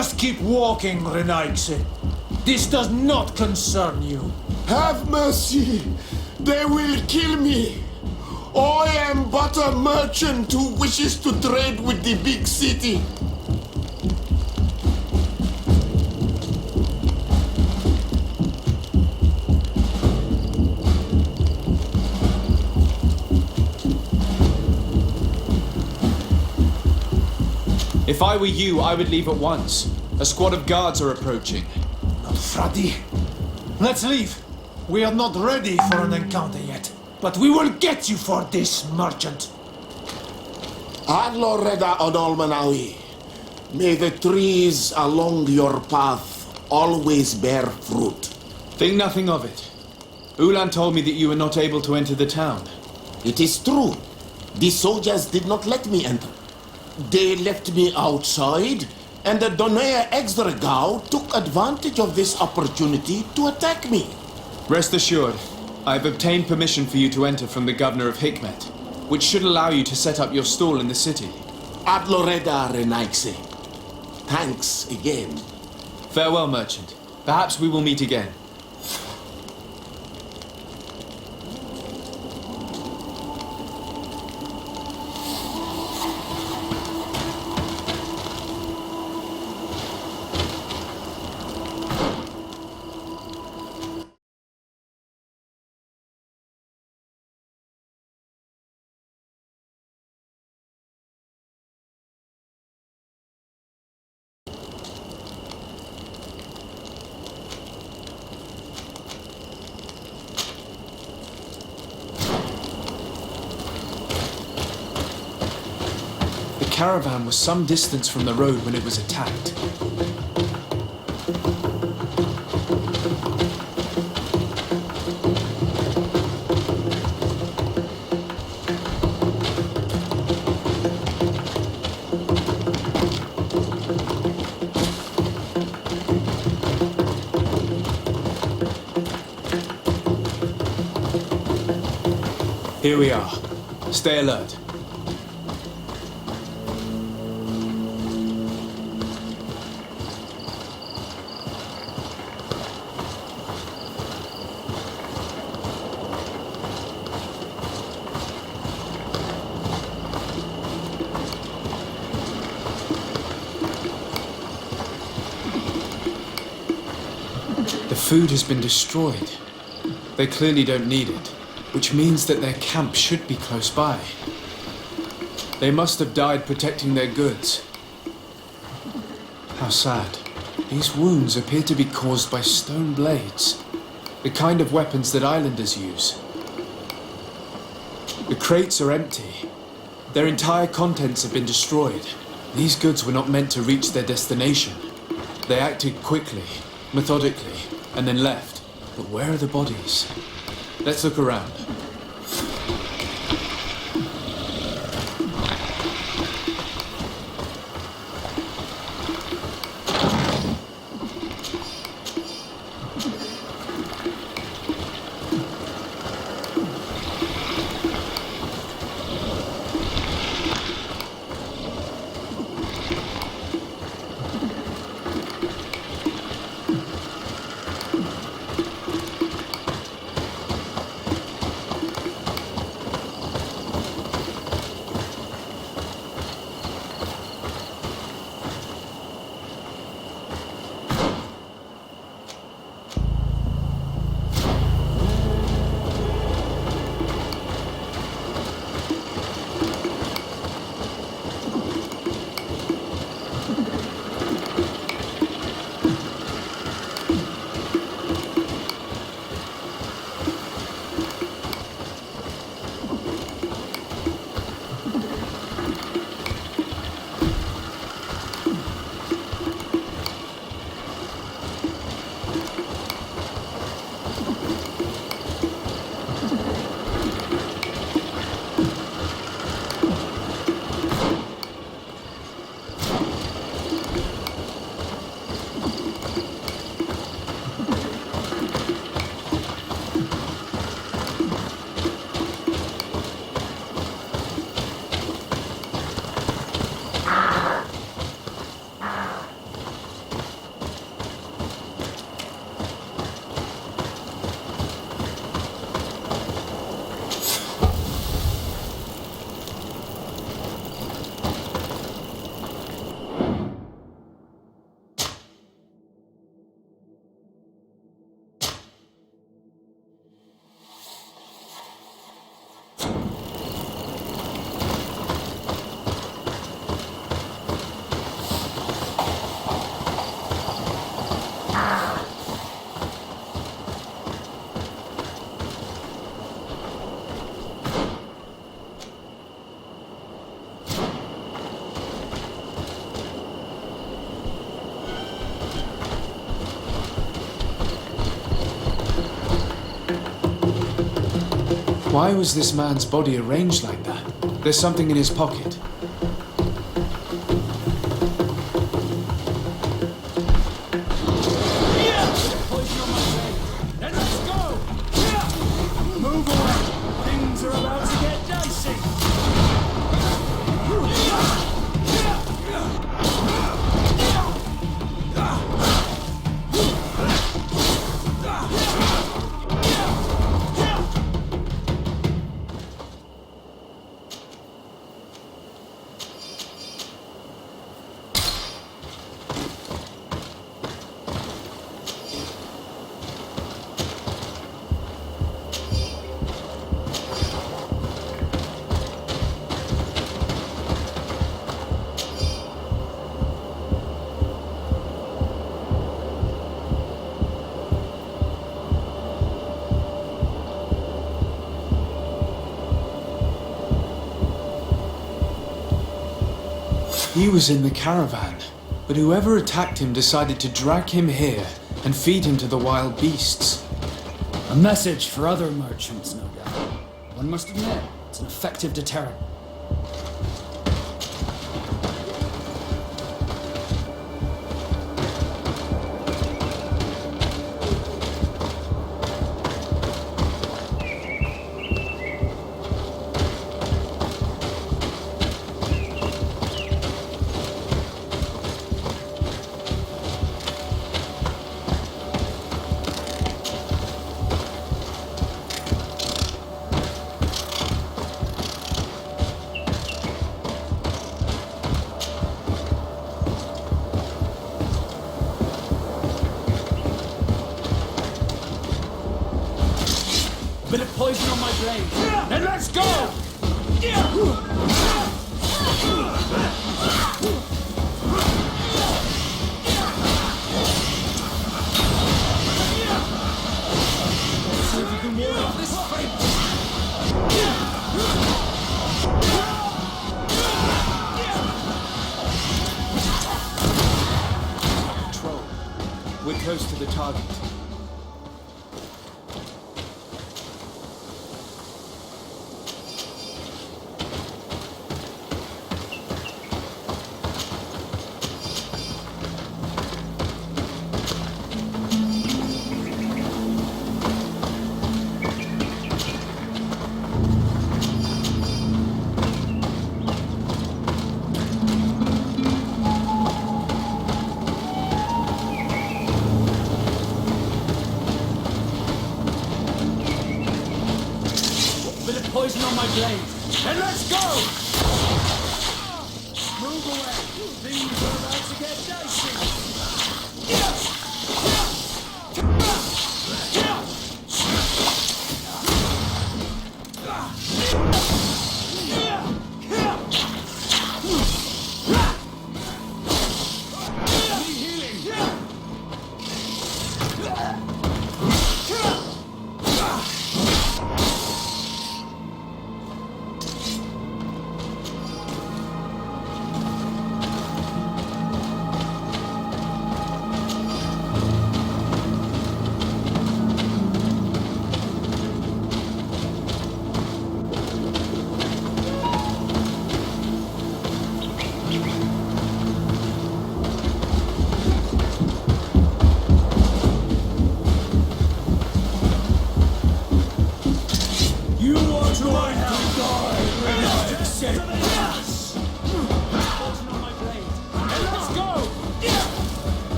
Just keep walking, Renaigse. This does not concern you. Have mercy! They will kill me! I am but a merchant who wishes to trade with the big city. If I were you, I would leave at once. A squad of guards are approaching. Frati, let's leave. We are not ready for an encounter yet, but we will get you for this, merchant. Adloreda Odolmanawi, may the trees along your path always bear fruit. Think nothing of it. Ulan told me that you were not able to enter the town. It is true. The soldiers did not let me enter. They left me outside, and the Donea Exdragao took advantage of this opportunity to attack me. Rest assured, I have obtained permission for you to enter from the governor of Hikmet, which should allow you to set up your stall in the city. Adloreda Renaigse. Thanks again. Farewell, merchant. Perhaps we will meet again. The caravan was some distance from the road when it was attacked. Here we are. Stay alert. The food has been destroyed. They clearly don't need it, which means that their camp should be close by. They must have died protecting their goods. How sad. These wounds appear to be caused by stone blades, the kind of weapons that islanders use. The crates are empty. Their entire contents have been destroyed. These goods were not meant to reach their destination. They acted quickly, methodically, and then left. But where are the bodies? Let's look around. Why was this man's body arranged like that? There's something in his pocket. Move away! Things are about to get dicey! He was in the caravan, but whoever attacked him decided to drag him here and feed him to the wild beasts. A message for other merchants, no doubt. One must admit, it's an effective deterrent. Bit of poison on my blade. Then let's go! See if you can ward off this Troll. We're close to the target. Poison on my blade. Then let's go! Move away. Things are about to get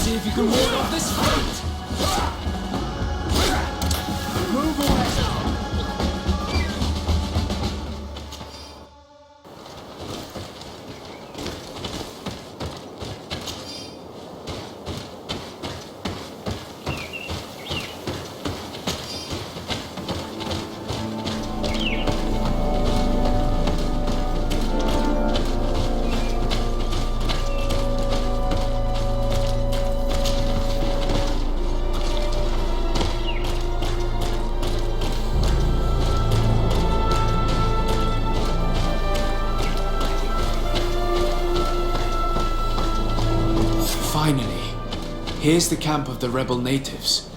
See if you can ward off this fate. Move away. Here's the camp of the rebel natives.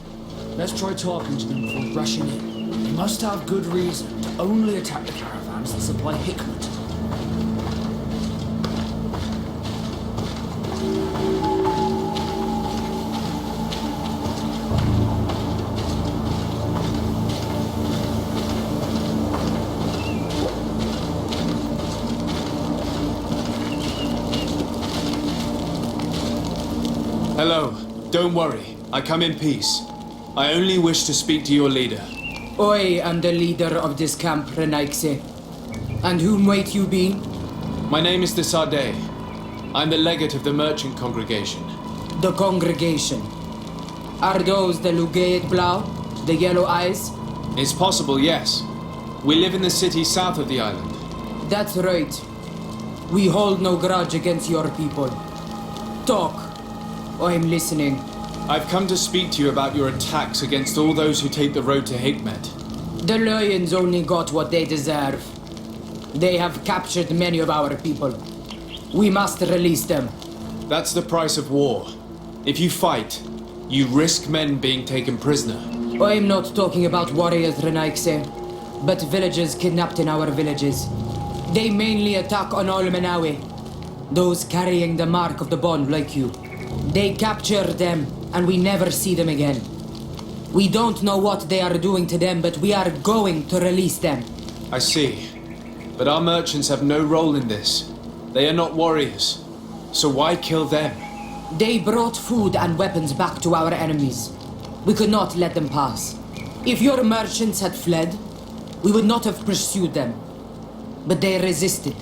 Let's try talking to them before rushing in. They must have good reason to only attack the caravans that supply Hikmet. Hello. Don't worry. I come in peace. I only wish to speak to your leader. I am the leader of this camp, Renaikse. And whom might you be? My name is Desade. I'm the legate of the merchant congregation. The congregation. Are those the Lugeet Blau? The yellow eyes? It's possible, yes. We live in the city south of the island. That's right. We hold no grudge against your people. Talk. I'm listening. I've come to speak to you about your attacks against all those who take the road to Hikmet. The lions only got what they deserve. They have captured many of our people. We must release them. That's the price of war. If you fight, you risk men being taken prisoner. I'm not talking about warriors, Renaikse, but villagers kidnapped in our villages. They mainly attack on Olmenawi, those carrying the mark of the bond like you. They capture them, and we never see them again. We don't know what they are doing to them, but we are going to release them. I see. But our merchants have no role in this. They are not warriors. So why kill them? They brought food and weapons back to our enemies. We could not let them pass. If your merchants had fled, we would not have pursued them. But they resisted,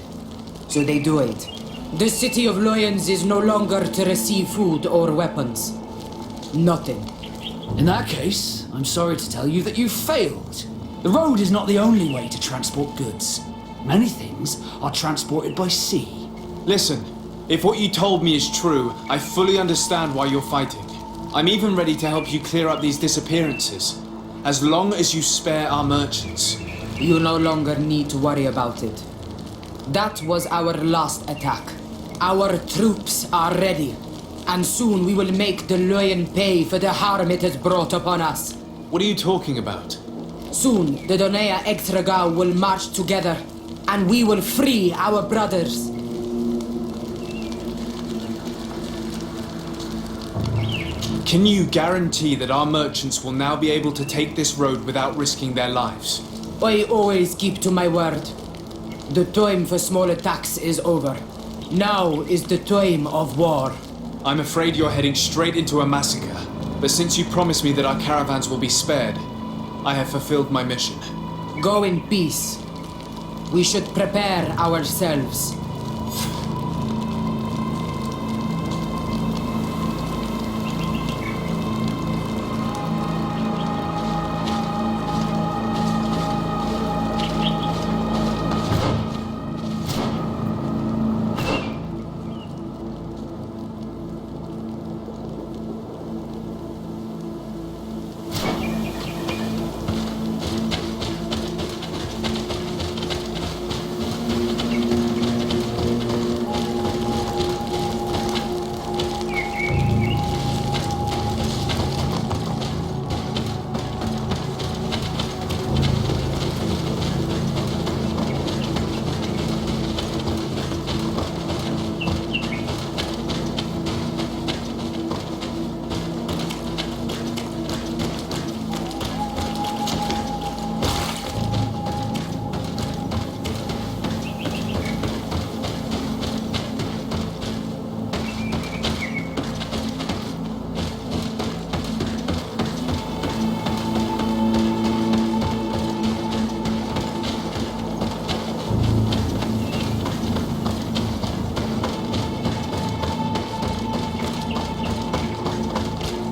so they died. The city of Lions is no longer to receive food or weapons. Nothing. In that case, I'm sorry to tell you that you failed. The road is not the only way to transport goods. Many things are transported by sea. Listen, if what you told me is true, I fully understand why you're fighting. I'm even ready to help you clear up these disappearances, as long as you spare our merchants. You no longer need to worry about it. That was our last attack. Our troops are ready, and soon we will make the lion pay for the harm it has brought upon us. What are you talking about? Soon, the Donea Extragao will march together, and we will free our brothers. Can you guarantee that our merchants will now be able to take this road without risking their lives? I always keep to my word. The time for small attacks is over. Now is the time of war. I'm afraid you're heading straight into a massacre. But since you promised me that our caravans will be spared, I have fulfilled my mission. Go in peace. We should prepare ourselves.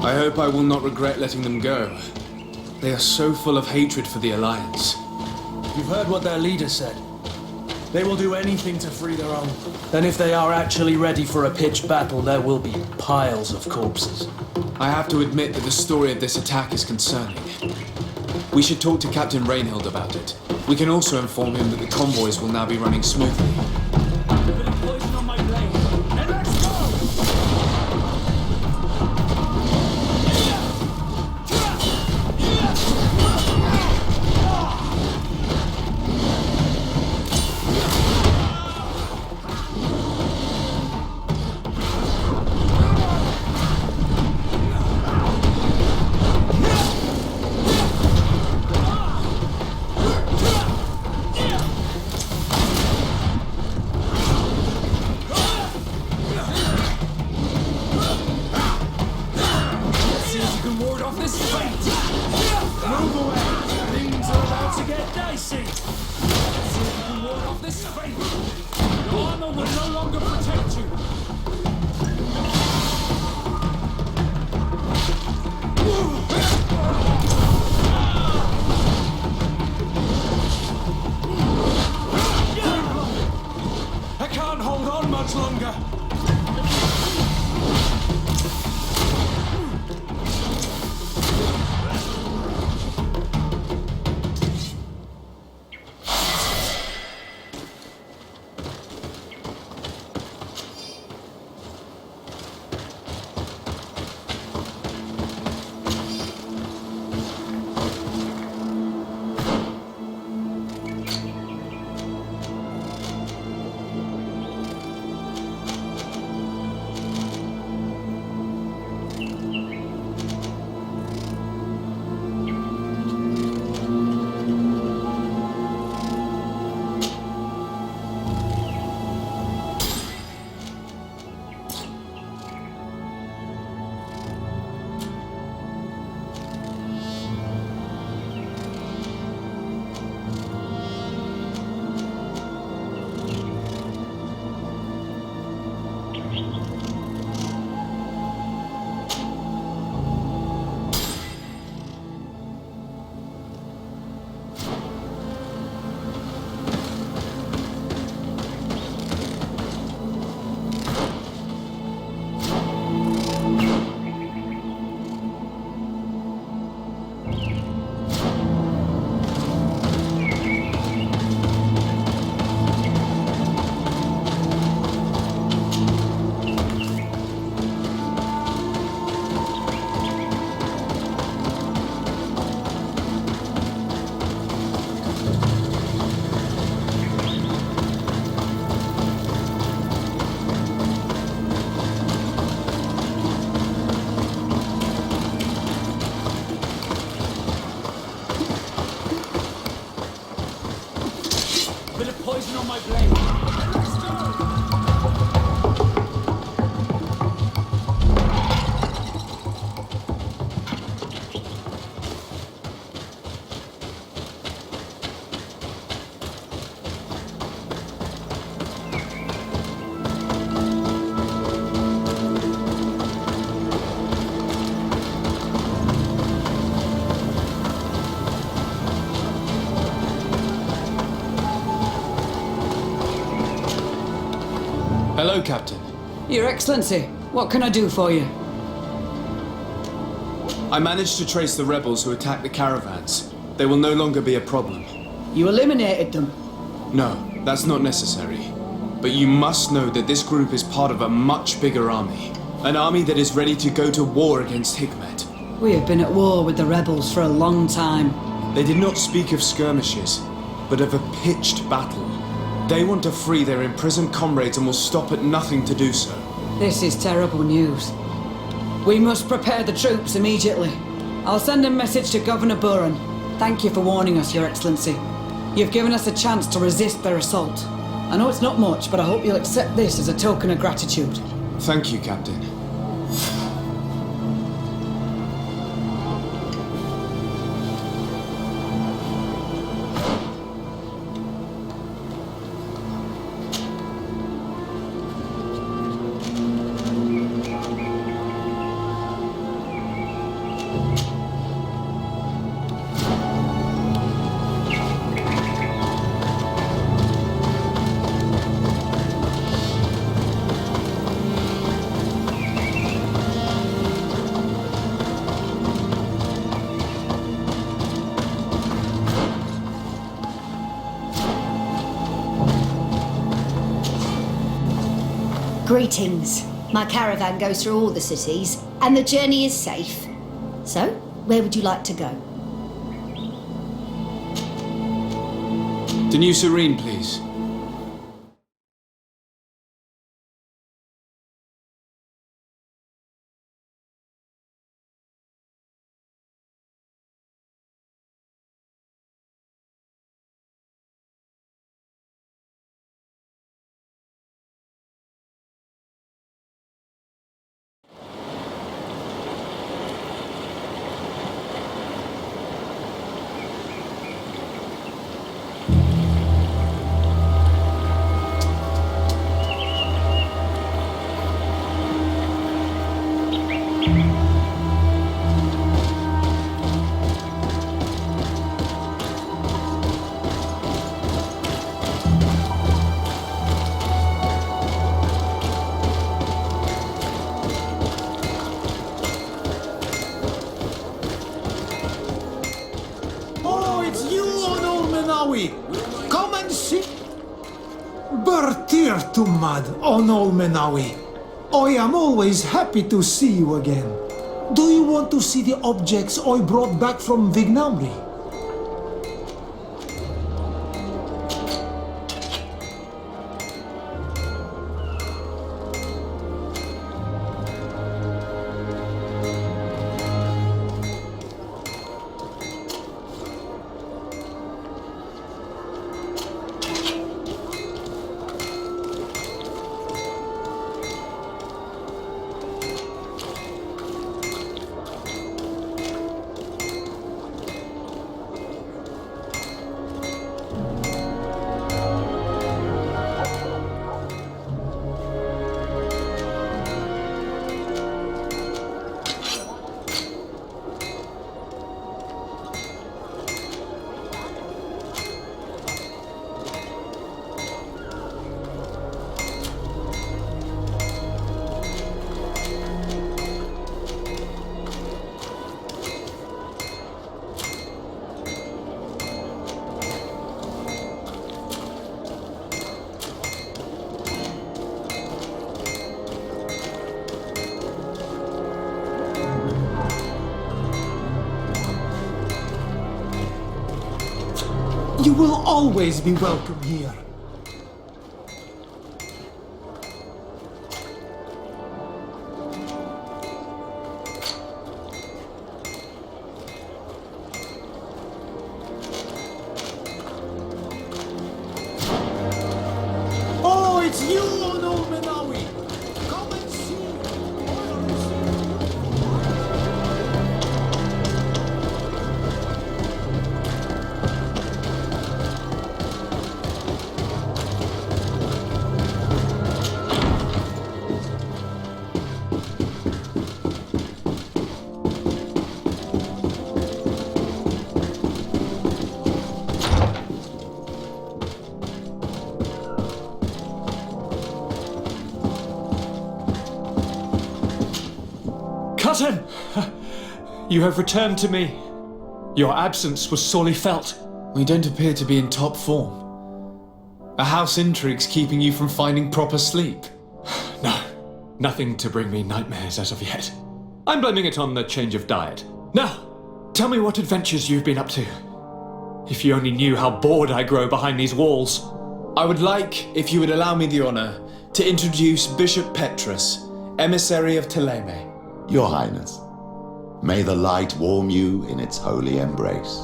I hope I will not regret letting them go. They are so full of hatred for the Alliance. You've heard what their leader said. They will do anything to free their own. Then if they are actually ready for a pitched battle, there will be piles of corpses. I have to admit that the story of this attack is concerning. We should talk to Captain Reinhild about it. We can also inform him that the convoys will now be running smoothly. Survey! Your armor will no longer protect you! I can't hold on much longer! Bit of poison on my blade. Let's go! Hello, Captain. Your Excellency, what can I do for you? I managed to trace the rebels who attacked the caravans. They will no longer be a problem. You eliminated them. No, that's not necessary. But you must know that this group is part of a much bigger army. An army that is ready to go to war against Hikmet. We have been at war with the rebels for a long time. They did not speak of skirmishes, but of a pitched battle. They want to free their imprisoned comrades and will stop at nothing to do so. This is terrible news. We must prepare the troops immediately. I'll send a message to Governor Buran. Thank you for warning us, Your Excellency. You've given us a chance to resist their assault. I know it's not much, but I hope you'll accept this as a token of gratitude. Thank you, Captain. Greetings. My caravan goes through all the cities, and the journey is safe. So, where would you like to go? To New Serene, please. Bertir Tumad on Olmenawi. I am always happy to see you again. Do you want to see the objects I brought back from Vignamri? You will always be welcome here. Oh, it's you on Olmenawi! Come and see! Cousin! You have returned to me. Your absence was sorely felt. We don't appear to be in top form. A house intrigue's keeping you from finding proper sleep. No, nothing to bring me nightmares as of yet. I'm blaming it on the change of diet. Now, tell me what adventures you've been up to. If you only knew how bored I grow behind these walls. I would like, if you would allow me the honor, to introduce Bishop Petrus, emissary of Ptolemy. Your Highness, may the light warm you in its holy embrace.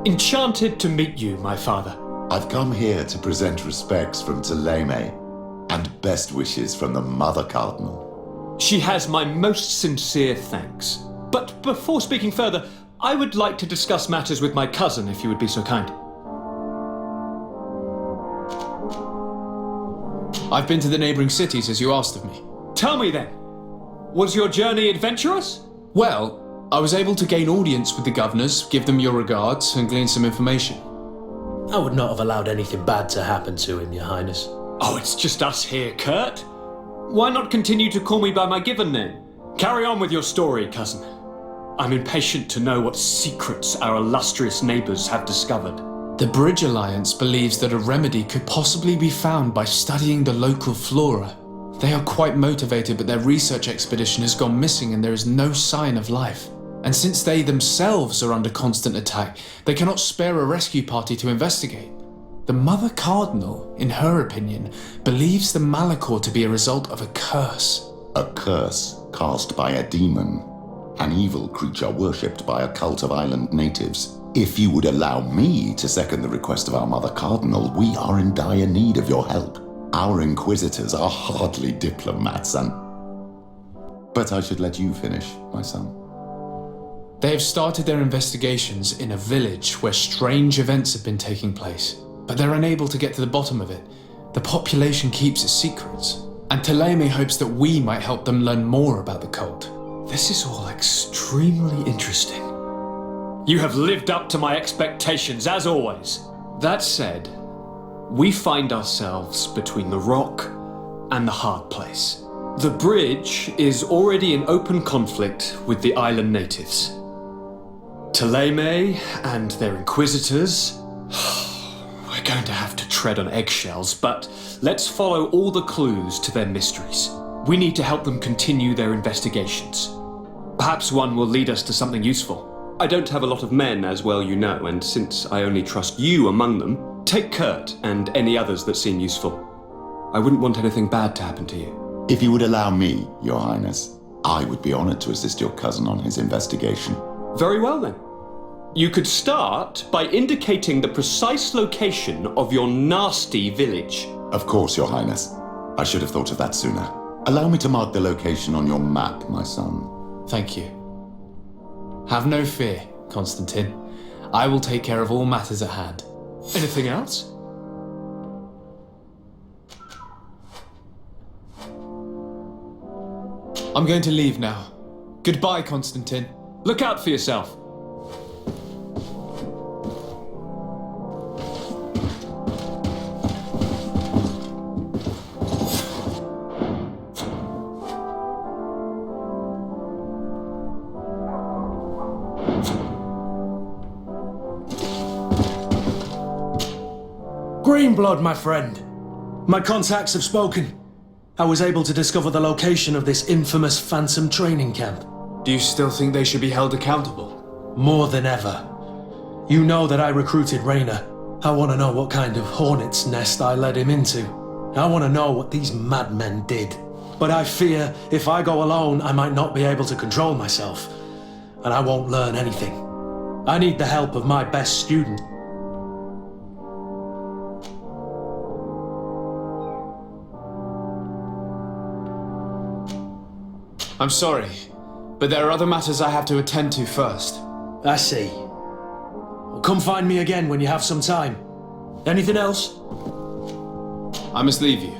Enchanted to meet you, my father. I've come here to present respects from Ptolemy and best wishes from the Mother Cardinal. She has my most sincere thanks. But before speaking further, I would like to discuss matters with my cousin, if you would be so kind. I've been to the neighboring cities as you asked of me. Tell me then, was your journey adventurous? Well, I was able to gain audience with the governors, give them your regards, and glean some information. I would not have allowed anything bad to happen to him, Your Highness. Oh, it's just us here, Kurt. Why not continue to call me by my given name? Carry on with your story, cousin. I'm impatient to know what secrets our illustrious neighbors have discovered. The Bridge Alliance believes that a remedy could possibly be found by studying the local flora. They are quite motivated, but their research expedition has gone missing and there is no sign of life. And since they themselves are under constant attack, they cannot spare a rescue party to investigate. The Mother Cardinal, in her opinion, believes the Malachor to be a result of a curse. A curse cast by a demon, an evil creature worshipped by a cult of island natives. If you would allow me to second the request of our Mother Cardinal, we are in dire need of your help. Our inquisitors are hardly diplomats, but I should let you finish, my son. They have started their investigations in a village where strange events have been taking place, but they're unable to get to the bottom of it. The population keeps its secrets, and Ptolemy hopes that we might help them learn more about the cult. This is all extremely interesting. You have lived up to my expectations, as always. That said, we find ourselves between the rock and the hard place. The bridge is already in open conflict with the island natives. Ptolemy and their inquisitors, We're going to have to tread on eggshells, but let's follow all the clues to their mysteries. We need to help them continue their investigations. Perhaps one will lead us to something useful. I don't have a lot of men, as well you know, and since I only trust you among them, take Kurt and any others that seem useful. I wouldn't want anything bad to happen to you. If you would allow me, Your Highness, I would be honored to assist your cousin on his investigation. Very well then. You could start by indicating the precise location of your nasty village. Of course, Your Highness. I should have thought of that sooner. Allow me to mark the location on your map, my son. Thank you. Have no fear, Constantine. I will take care of all matters at hand. Anything else? I'm going to leave now. Goodbye, Constantine. Look out for yourself. Greenblood, my friend. My contacts have spoken. I was able to discover the location of this infamous Phantom training camp. Do you still think they should be held accountable? More than ever. You know that I recruited Rayner. I want to know what kind of hornet's nest I led him into. I want to know what these madmen did. But I fear if I go alone, I might not be able to control myself. And I won't learn anything. I need the help of my best student. I'm sorry, but there are other matters I have to attend to first. I see. Well, come find me again when you have some time. Anything else? I must leave you.